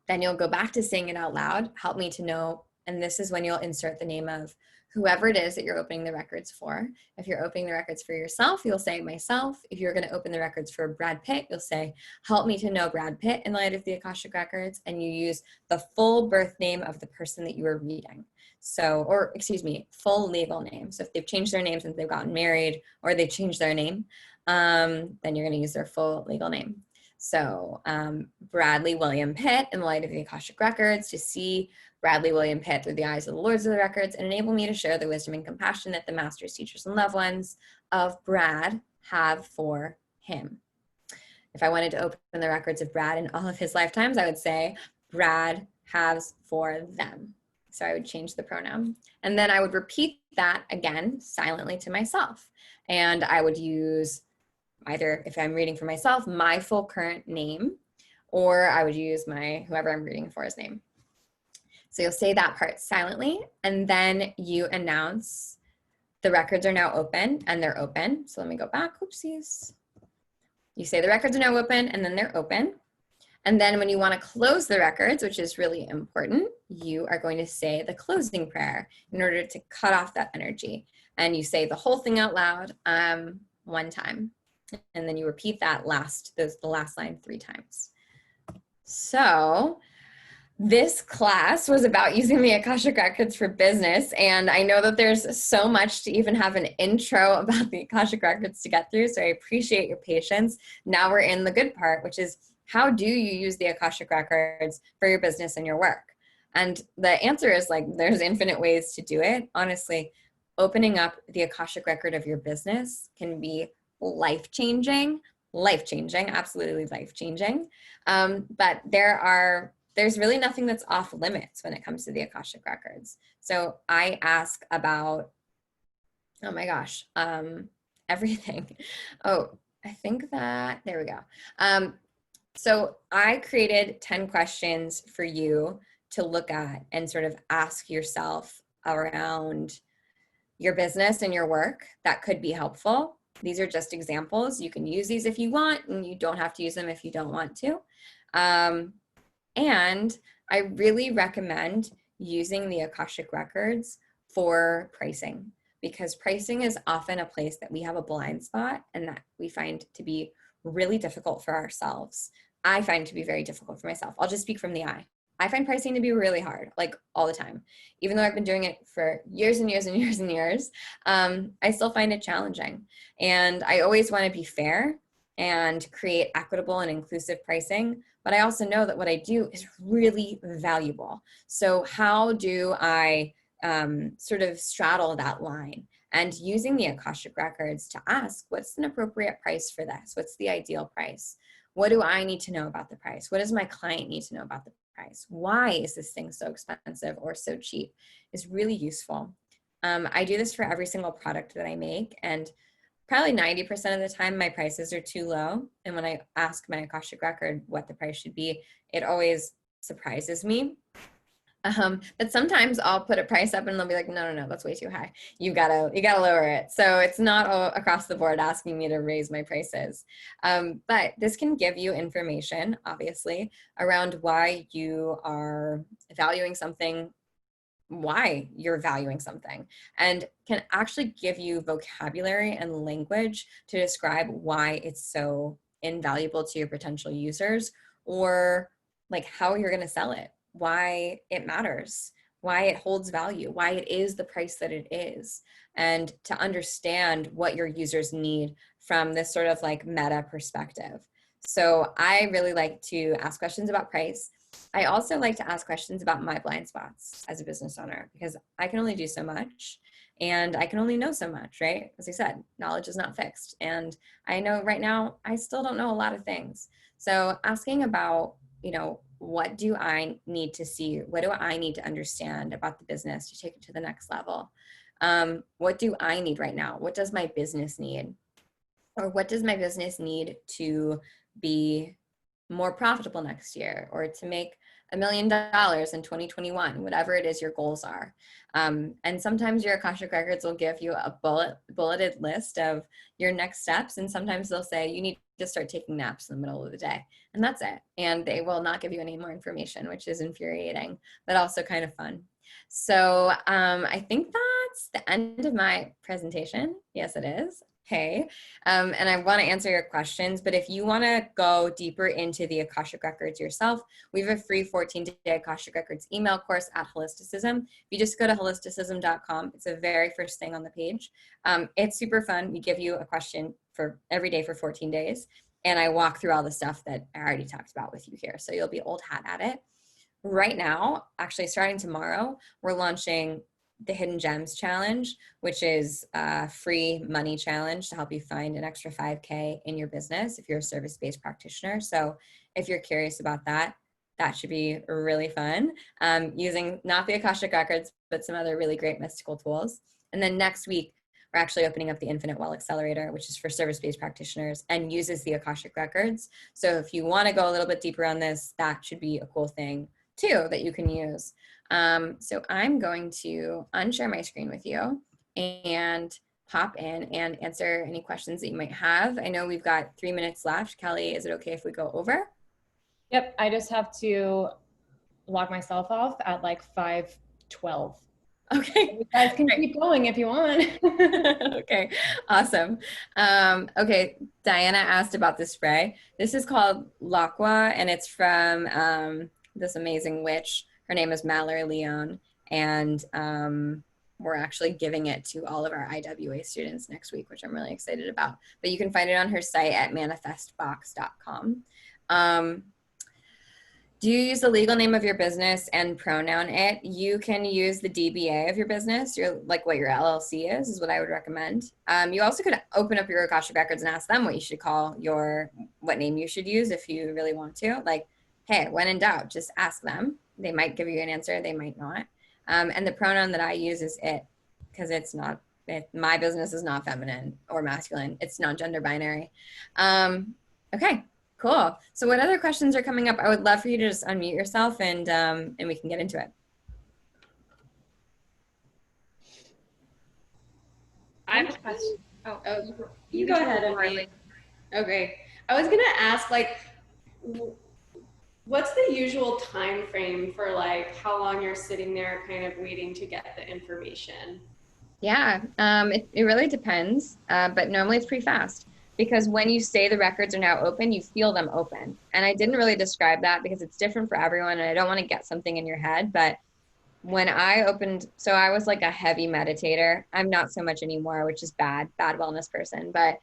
Then you'll go back to saying it out loud, help me to know, and this is when you'll insert the name of whoever it is that you're opening the records for. If you're opening the records for yourself, you'll say myself. If you're going to open the records for Brad Pitt, you'll say, help me to know Brad Pitt in light of the Akashic records, and you use the full birth name of the person that you are reading. So, or excuse me, full legal name. So if they've changed their name since they've gotten married or they've changed their name, then you're going to use their full legal name. So Bradley William Pitt in the light of the Akashic records, to see Bradley William Pitt through the eyes of the Lords of the Records and enable me to share the wisdom and compassion that the masters, teachers, and loved ones of Brad have for him. If I wanted to open the records of Brad in all of his lifetimes, I would say Brad has for them. So I would change the pronoun. And then I would repeat that again silently to myself. And I would use either, if I'm reading for myself, my full current name, or I would use my whoever I'm reading for his name. So you'll say that part silently, and then you announce the records are now open, and they're open. So let me go back, oopsies. You say the records are now open, and then they're open. And then when you want to close the records, which is really important, you are going to say the closing prayer in order to cut off that energy. And you say the whole thing out loud one time. And then you repeat that the last line 3 times. So this class was about using the Akashic Records for business. And I know that there's so much to even have an intro about the Akashic Records to get through. So I appreciate your patience. Now we're in the good part, which is how do you use the Akashic Records for your business and your work? And the answer is like, there's infinite ways to do it. Honestly, opening up the Akashic Record of your business can be life-changing, absolutely life-changing. But there's really nothing that's off limits when it comes to the Akashic Records. So I ask about, oh my gosh, everything. Oh, I think that, there we go. So I created 10 questions for you to look at and sort of ask yourself around your business and your work that could be helpful. These are just examples. You can use these if you want, and you don't have to use them if you don't want to. And I really recommend using the Akashic Records for pricing, because pricing is often a place that we have a blind spot and that we find to be really difficult for ourselves. I find it to be very difficult for myself. I'll just speak from the I find pricing to be really hard, like all the time. Even though I've been doing it for years and years and years and years, I still find it challenging. And I always want to be fair. and create equitable and inclusive pricing. But I also know that what I do is really valuable. So how do I sort of straddle that line? And using the Akashic records to ask, what's an appropriate price for this? What's the ideal price? What do I need to know about the price? What does my client need to know about the price? Why is this thing so expensive or so cheap? Is really useful. I do this for every single product that I make, and probably 90% of the time my prices are too low. And when I ask my Akashic record what the price should be, it always surprises me. But sometimes I'll put a price up and they'll be like, no, that's way too high. You gotta lower it. So it's not all across the board asking me to raise my prices. But this can give you information, obviously, around why you are valuing something, why you're valuing something, and can actually give you vocabulary and language to describe why it's so invaluable to your potential users, or like how you're going to sell it, why it matters, why it holds value, why it is the price that it is, and to understand what your users need from this sort of like meta perspective. So I really like to ask questions about price. I also like to ask questions about my blind spots as a business owner, because I can only do so much and I can only know so much, right? As I said, knowledge is not fixed. And I know right now, I still don't know a lot of things. So asking about, what do I need to see? What do I need to understand about the business to take it to the next level? What do I need right now? What does my business need? Or what does my business need to be more profitable next year, or to make $1 million in 2021, whatever it is your goals are. And sometimes your Akashic records will give you a bulleted list of your next steps. And sometimes they'll say you need to start taking naps in the middle of the day. And that's it. And they will not give you any more information, which is infuriating, but also kind of fun. So I think that's the end of my presentation. Yes, it is. Hey, and I want to answer your questions, but if you want to go deeper into the Akashic Records yourself, we have a free 14-day Akashic Records email course at Holisticism. If you just go to holisticism.com, it's the very first thing on the page. It's super fun. We give you a question for every day for 14 days, and I walk through all the stuff that I already talked about with you here, so you'll be old hat at it. Right now, actually starting tomorrow, we're launching the Hidden Gems Challenge, which is a free money challenge to help you find an extra 5K in your business if you're a service-based practitioner. So if you're curious about that, that should be really fun, using not the Akashic Records, but some other really great mystical tools. And then next week, we're actually opening up the Infinite Well Accelerator, which is for service-based practitioners and uses the Akashic Records. So if you want to go a little bit deeper on this, that should be a cool thing too that you can use. So I'm going to unshare my screen with you and pop in and answer any questions that you might have. I know we've got 3 minutes left. Kelly, is it okay if we go over? Yep, I just have to log myself off at like 5:12. Okay. You guys can keep going if you want. Okay, awesome. Okay, Diana asked about the spray. This is called L'Aqua, and it's from this amazing witch. Her name is Mallory Leon, and we're actually giving it to all of our IWA students next week, which I'm really excited about. But you can find it on her site at manifestbox.com. Do you use the legal name of your business and pronoun it? You can use the DBA of your business, like what your LLC is what I would recommend. You also could open up your Akashic Records and ask them what you should call what name you should use if you really want to. Like, hey, when in doubt, just ask them. They might give you an answer, they might not. And the pronoun that I use is it, because my business is not feminine or masculine. It's non-gender binary. Okay. Cool. So what other questions are coming up? I would love for you to just unmute yourself and we can get into it. I have a question. You go ahead, Emily. Okay. I was gonna ask, like, what's the usual time frame for like how long you're sitting there kind of waiting to get the information? Yeah, it really depends, but normally it's pretty fast. Because when you say the records are now open, you feel them open. And I didn't really describe that because it's different for everyone, and I don't want to get something in your head, but when I opened, so I was like a heavy meditator. I'm not so much anymore, which is bad wellness person. But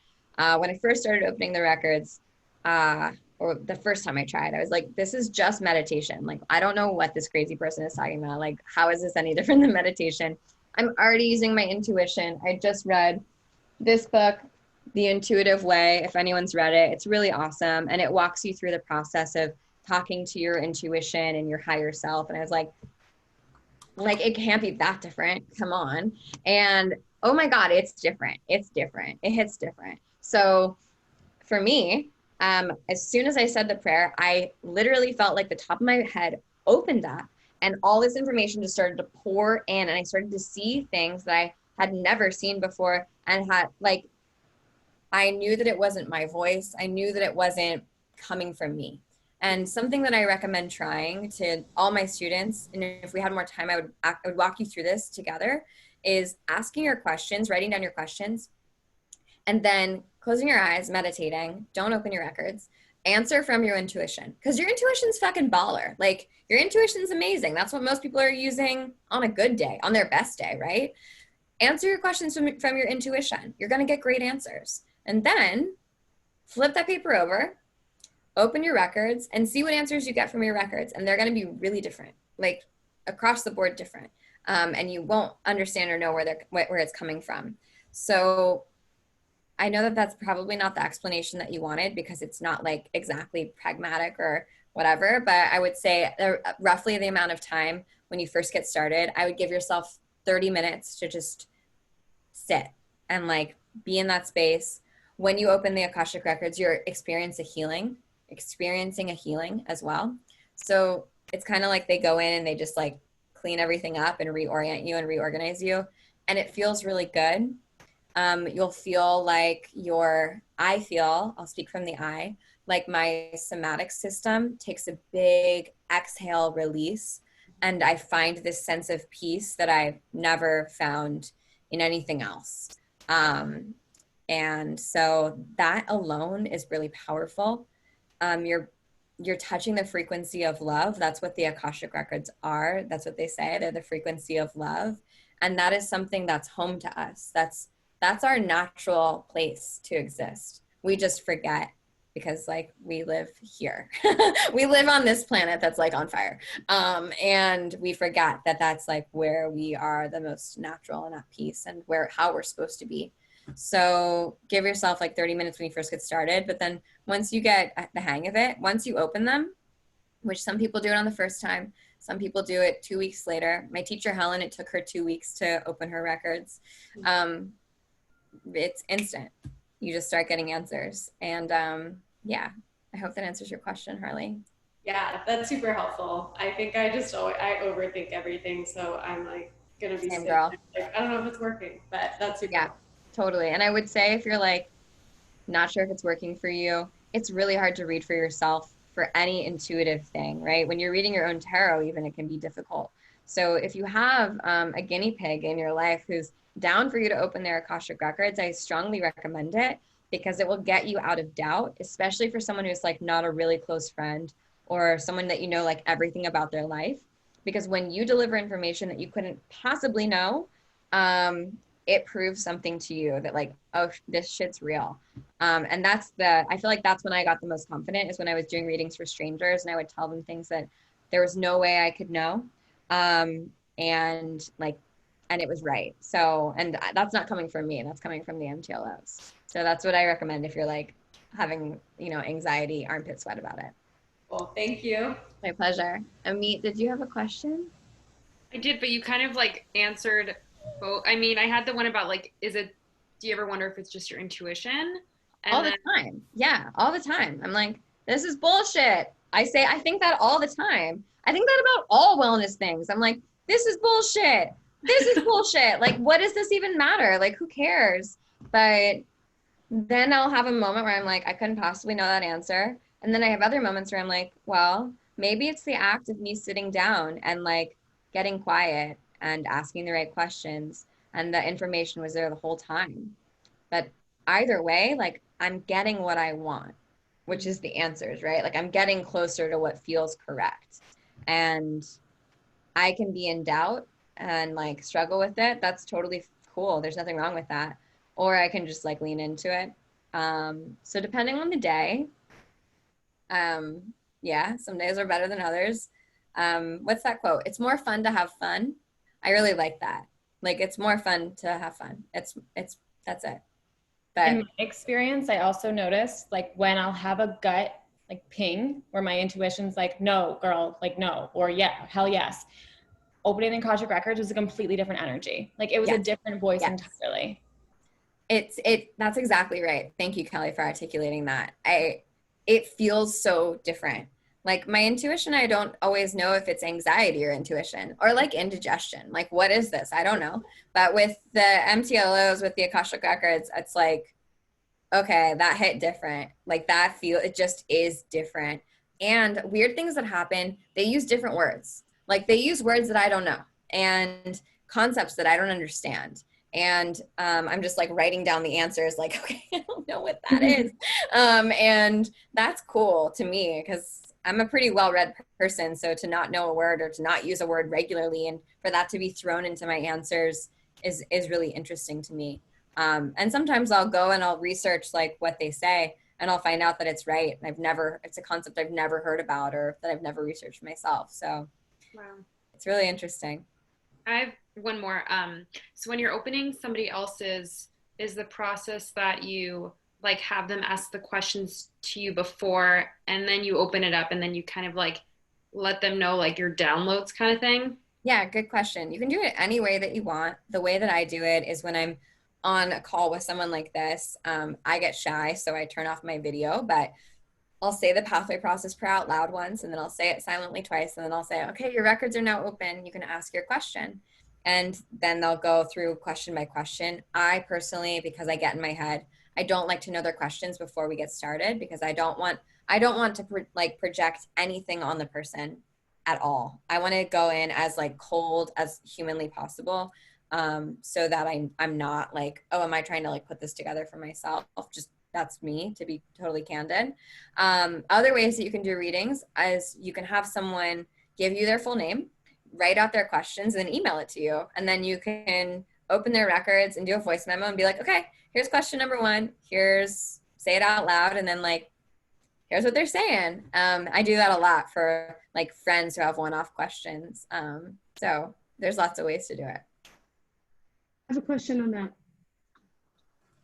When I first started opening the records, or the first time I tried, I was like, this is just meditation. Like, I don't know what this crazy person is talking about. Like, how is this any different than meditation? I'm already using my intuition. I just read this book, The Intuitive Way. If anyone's read it, it's really awesome. And it walks you through the process of talking to your intuition and your higher self. And I was like, it can't be that different. Come on. And oh my God, it's different. It's different. It hits different. So for me, as soon as I said the prayer, I literally felt like the top of my head opened up and all this information just started to pour in. And I started to see things that I had never seen before and had like, I knew that it wasn't my voice. I knew that it wasn't coming from me. And something that I recommend trying to all my students, and if we had more time, I would walk you through this together, is asking your questions, writing down your questions, and then closing your eyes, meditating. Don't open your records. Answer from your intuition, because your intuition's fucking baller. Like, your intuition's amazing. That's what most people are using on a good day, on their best day, right? Answer your questions from your intuition. You're going to get great answers. And then flip that paper over, open your records, and see what answers you get from your records. And they're going to be really different, like across the board different. And you won't understand or know where it's coming from. So I know that that's probably not the explanation that you wanted, because it's not like exactly pragmatic or whatever, but I would say roughly the amount of time when you first get started, I would give yourself 30 minutes to just sit and like be in that space. When you open the Akashic records, you're experiencing a healing as well. So it's kind of like they go in and they just like clean everything up and reorient you and reorganize you. And it feels really good. You'll feel like I'll speak from the I, like my somatic system takes a big exhale release. And I find this sense of peace that I've never found in anything else. And so that alone is really powerful. You're touching the frequency of love. That's what the Akashic records are. That's what they say. They're the frequency of love. And that is something that's home to us. That's our natural place to exist. We just forget, because like we live here. We live on this planet that's like on fire. And we forget that that's like where we are the most natural and at peace, and how we're supposed to be. So give yourself like 30 minutes when you first get started. But then once you get the hang of it, once you open them, which some people do it on the first time, some people do it 2 weeks later. My teacher, Helen, it took her 2 weeks to open her records. It's instant. You just start getting answers. And yeah, I hope that answers your question, Harley. Yeah, that's super helpful. I think I overthink everything, so I'm like gonna be Same sick. girl. Like, I don't know if it's working, but that's super Yeah, helpful. totally. And I would say if you're like not sure if it's working for you, it's really hard to read for yourself for any intuitive thing, right? When you're reading your own tarot, even, it can be difficult. So if you have a guinea pig in your life who's down for you to open their Akashic records, I strongly recommend it, because it will get you out of doubt, especially for someone who's like not a really close friend or someone that you know like everything about their life. Because when you deliver information that you couldn't possibly know, it proves something to you that like, oh, this shit's real. And I feel like that's when I got the most confident, is when I was doing readings for strangers and I would tell them things that there was no way I could know. And it was right. So, and that's not coming from me, that's coming from the MTLOs. So that's what I recommend if you're like having, anxiety, armpit sweat about it. Well, thank you. My pleasure. Amit, did you have a question? I did, but you kind of like answered both. I mean, I had the one about like, do you ever wonder if it's just your intuition? And All the time. Yeah, all the time. I'm like, this is bullshit. I think that all the time. I think that about all wellness things. I'm like, this is bullshit. This is bullshit. Like, what does this even matter? Like, who cares? But then I'll have a moment where I'm like, I couldn't possibly know that answer. And then I have other moments where I'm like, well, maybe it's the act of me sitting down and like getting quiet and asking the right questions. And the information was there the whole time. But either way, like, I'm getting what I want, which is the answers, right? Like, I'm getting closer to what feels correct. And I can be in doubt and like struggle with it. That's totally cool. There's nothing wrong with that. Or I can just like lean into it. So depending on the day, yeah, some days are better than others. What's that quote? It's more fun to have fun. I really like that. Like it's more fun to have fun. That's it. In But my experience, I also noticed like when I'll have a gut like ping where my intuition's like, no, girl, like no, or yeah, hell yes. Opening the Akashic Records was a completely different energy. Like it was a yes, different voice yes. entirely. That's exactly right. Thank you, Kelly, for articulating that. It feels so different. Like my intuition, I don't always know if it's anxiety or intuition or like indigestion. Like, what is this? I don't know. But with the MTLOs, with the Akashic Records, it's like, okay, that hit different. Like it just is different. And weird things that happen, they use different words. Like they use words that I don't know and concepts that I don't understand. And I'm just like writing down the answers, like, okay, I don't know what that is. And that's cool to me because I'm a pretty well-read person. So to not know a word or to not use a word regularly and for that to be thrown into my answers is really interesting to me. And sometimes I'll go and I'll research like what they say and I'll find out that it's right. It's a concept I've never heard about or that I've never researched myself. So Wow. it's really interesting. I have one more. So when you're opening somebody else's, is the process that you like have them ask the questions to you before and then you open it up and then you kind of like let them know like your downloads kind of thing? Yeah, good question. You can do it any way that you want. The way that I do it is when I'm on a call with someone like this, I get shy, so I turn off my video, but I'll say the pathway process per out loud once, and then I'll say it silently twice, and then I'll say, okay, your records are now open. You can ask your question. And then they'll go through question by question. I personally, because I get in my head, I don't like to know their questions before we get started because I don't want to project anything on the person at all. I want to go in as like cold as humanly possible, so that I'm not like, oh, am I trying to like put this together for myself? Just that's me, to be totally candid. Other ways that you can do readings is you can have someone give you their full name, write out their questions, and then email it to you. And then you can open their records and do a voice memo and be like, okay, here's question number one. Say it out loud. And then like, here's what they're saying. I do that a lot for like friends who have one-off questions. So there's lots of ways to do it. I have a question on that.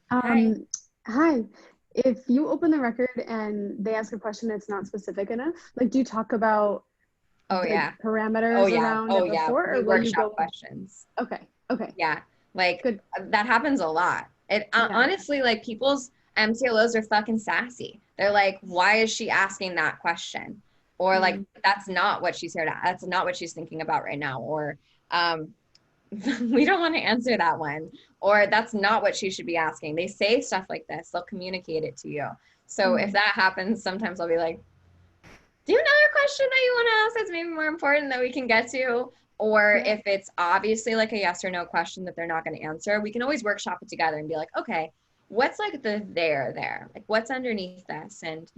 Hi. Hi. If you open the record and they ask a question that's not specific enough, like do you talk about Oh the yeah. parameters Oh yeah. around Oh it yeah. before, We or will you workshop go? questions. Okay. Okay. Yeah. Like Good. that happens a lot. It Yeah. honestly, like people's MTLOs are fucking sassy. They're like, why is she asking that question? Or like, that's not what she's here to, that's not what she's thinking about right now. Or, we don't want to answer that one. Or that's not what she should be asking. They say stuff like this. They'll communicate it to you. So if that happens, sometimes I'll be like, do you have another question that you want to ask that's maybe more important that we can get to? Or if it's obviously like a yes or no question that they're not going to answer, we can always workshop it together and be like, okay, what's like the there? Like what's underneath this? And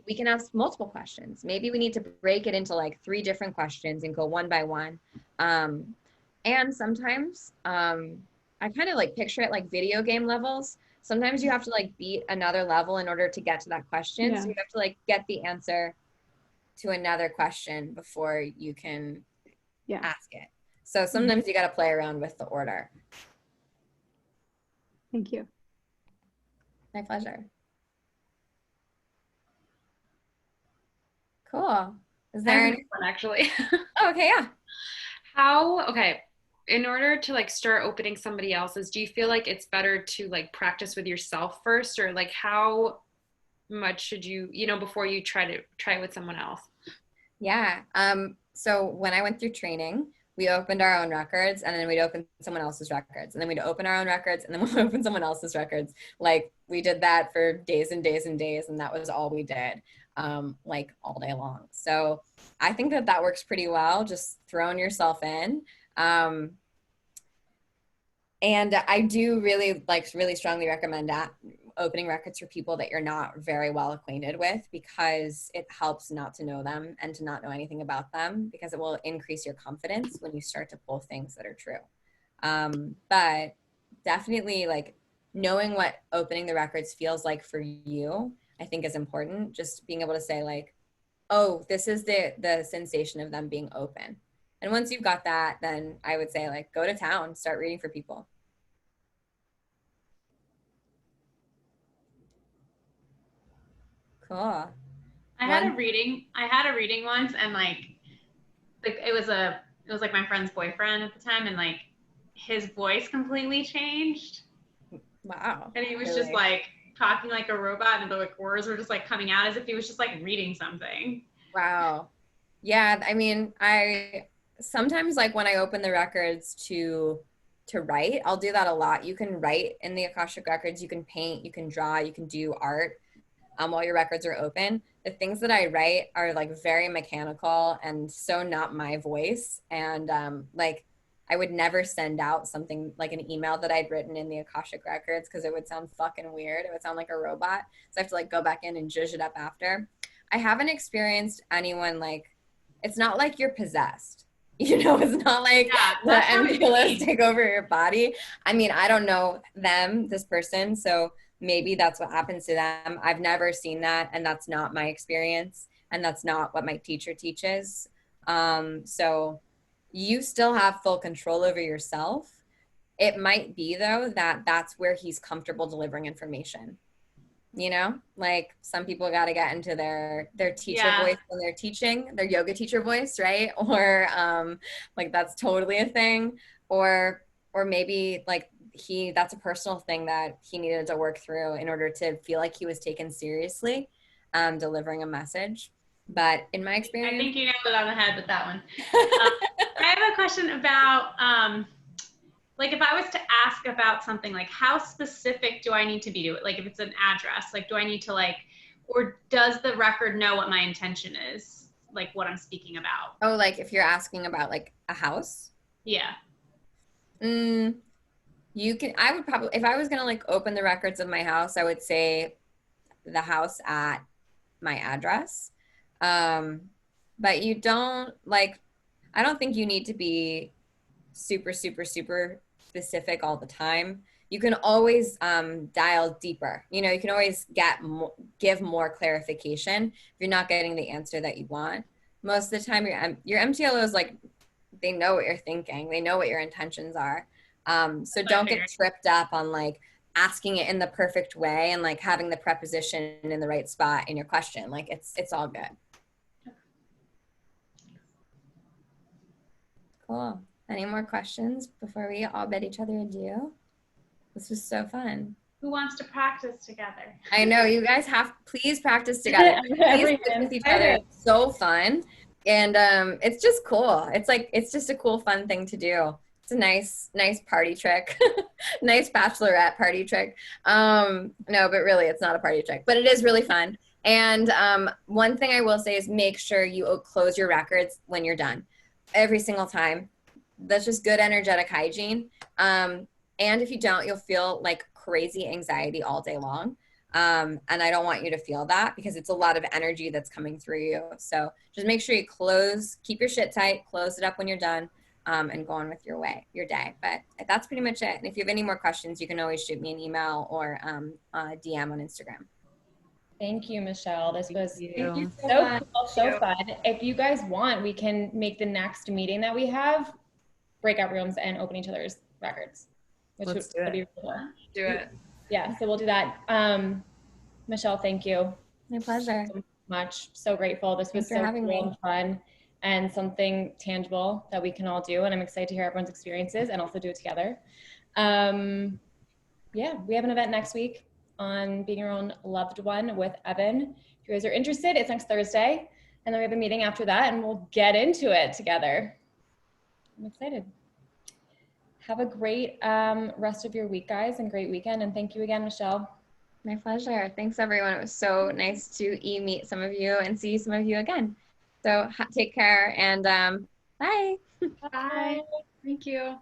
we can ask multiple questions. Maybe we need to break it into like 3 different questions and go one by one. And sometimes I kind of like picture it like video game levels. Sometimes you have to like beat another level in order to get to that question. So you have to like get the answer to another question before you can ask it. So sometimes you got to play around with the order. Thank you. My pleasure. Cool. Is there any one actually? Oh, okay, yeah. Okay, in order to like start opening somebody else's, do you feel like it's better to like practice with yourself first, or like how much should you, before you try it with someone else? Yeah. So when I went through training, we opened our own records and then we'd open someone else's records and then we'd open our own records and then we'd open someone else's records. Like we did that for days and days and days. And that was all we did, like all day long. So I think that works pretty well. Just throwing yourself in. And I do really strongly recommend that opening records for people that you're not very well acquainted with, because it helps not to know them and to not know anything about them, because it will increase your confidence when you start to pull things that are true. But definitely like knowing what opening the records feels like for you, I think is important. Just being able to say like, oh, this is the sensation of them being open. And once you've got that, then I would say like, go to town, start reading for people. Cool. I had a reading once, and like it was like my friend's boyfriend at the time, and like his voice completely changed. Wow. And he was Really? just like talking like a robot, and the like words were just like coming out as if he was just like reading something. Wow. Yeah, I mean, I sometimes like when I open the records to write, I'll do that a lot. You can write in the Akashic records, you can paint, you can draw, you can do art while your records are open. The things that I write are like very mechanical and so not my voice. And like I would never send out something like an email that I'd written in the Akashic records because it would sound fucking weird. It would sound like a robot. So I have to like go back in and zhuzh it up after. I haven't experienced anyone like, it's not like you're possessed. You know, it's not like the MPLs take over your body. I mean, I don't know them, this person, so maybe that's what happens to them. I've never seen that, and that's not my experience, and that's not what my teacher teaches. So you still have full control over yourself. It might be, though, that that's where he's comfortable delivering information. You know, like some people got to get into their teacher voice when they're teaching, their yoga teacher voice, right? Or like that's totally a thing. Or maybe like that's a personal thing that he needed to work through in order to feel like he was taken seriously, delivering a message. But in my experience, I think you nailed it on the head with that one. I have a question about like if I was to ask about something, like how specific do I need to be to it? Like if it's an address, like do I need to like, or does the record know what my intention is? Like what I'm speaking about? oh, like if you're asking about like a house? Yeah. You can, I would probably, if I was going to like open the records of my house, I would say the house at my address. But you don't like, I don't think you need to be super, super, super specific all the time. You can always dial deeper. You know, you can always give more clarification if you're not getting the answer that you want. Most of the time, your MTLOs, like, they know what you're thinking. They know what your intentions are. So don't get tripped up on like asking it in the perfect way and like having the preposition in the right spot in your question. Like it's all good. Cool. Any more questions before we all bid each other adieu? This was so fun. Who wants to practice together? I know you guys please practice together. Please sit with each other. It's so fun. And it's just cool. It's just a cool, fun thing to do. It's a nice party trick. Nice bachelorette party trick. No, but really it's not a party trick, but it is really fun. And one thing I will say is make sure you close your records when you're done. Every single time. That's just good energetic hygiene. And if you don't, you'll feel like crazy anxiety all day long. And I don't want you to feel that because it's a lot of energy that's coming through you. So just make sure you keep your shit tight, close it up when you're done, and go on with your day. But that's pretty much it. And if you have any more questions, you can always shoot me an email or DM on Instagram. Thank you, Michelle. This was so cool, so fun. If you guys want, we can make the next meeting that we have breakout rooms and open each other's records, which would be really cool. Do it. Yeah, so we'll do that. Michelle, thank you. My pleasure. So much. So grateful. This was so cool and fun and something tangible that we can all do. And I'm excited to hear everyone's experiences and also do it together. Yeah, we have an event next week on being your own loved one with Evan. If you guys are interested, it's next Thursday. And then we have a meeting after that and we'll get into it together. I'm excited. Have a great rest of your week, guys, and great weekend. And thank you again, Michelle. My pleasure. Thanks, everyone. It was so nice to meet some of you and see some of you again. So take care and bye. Bye. Thank you.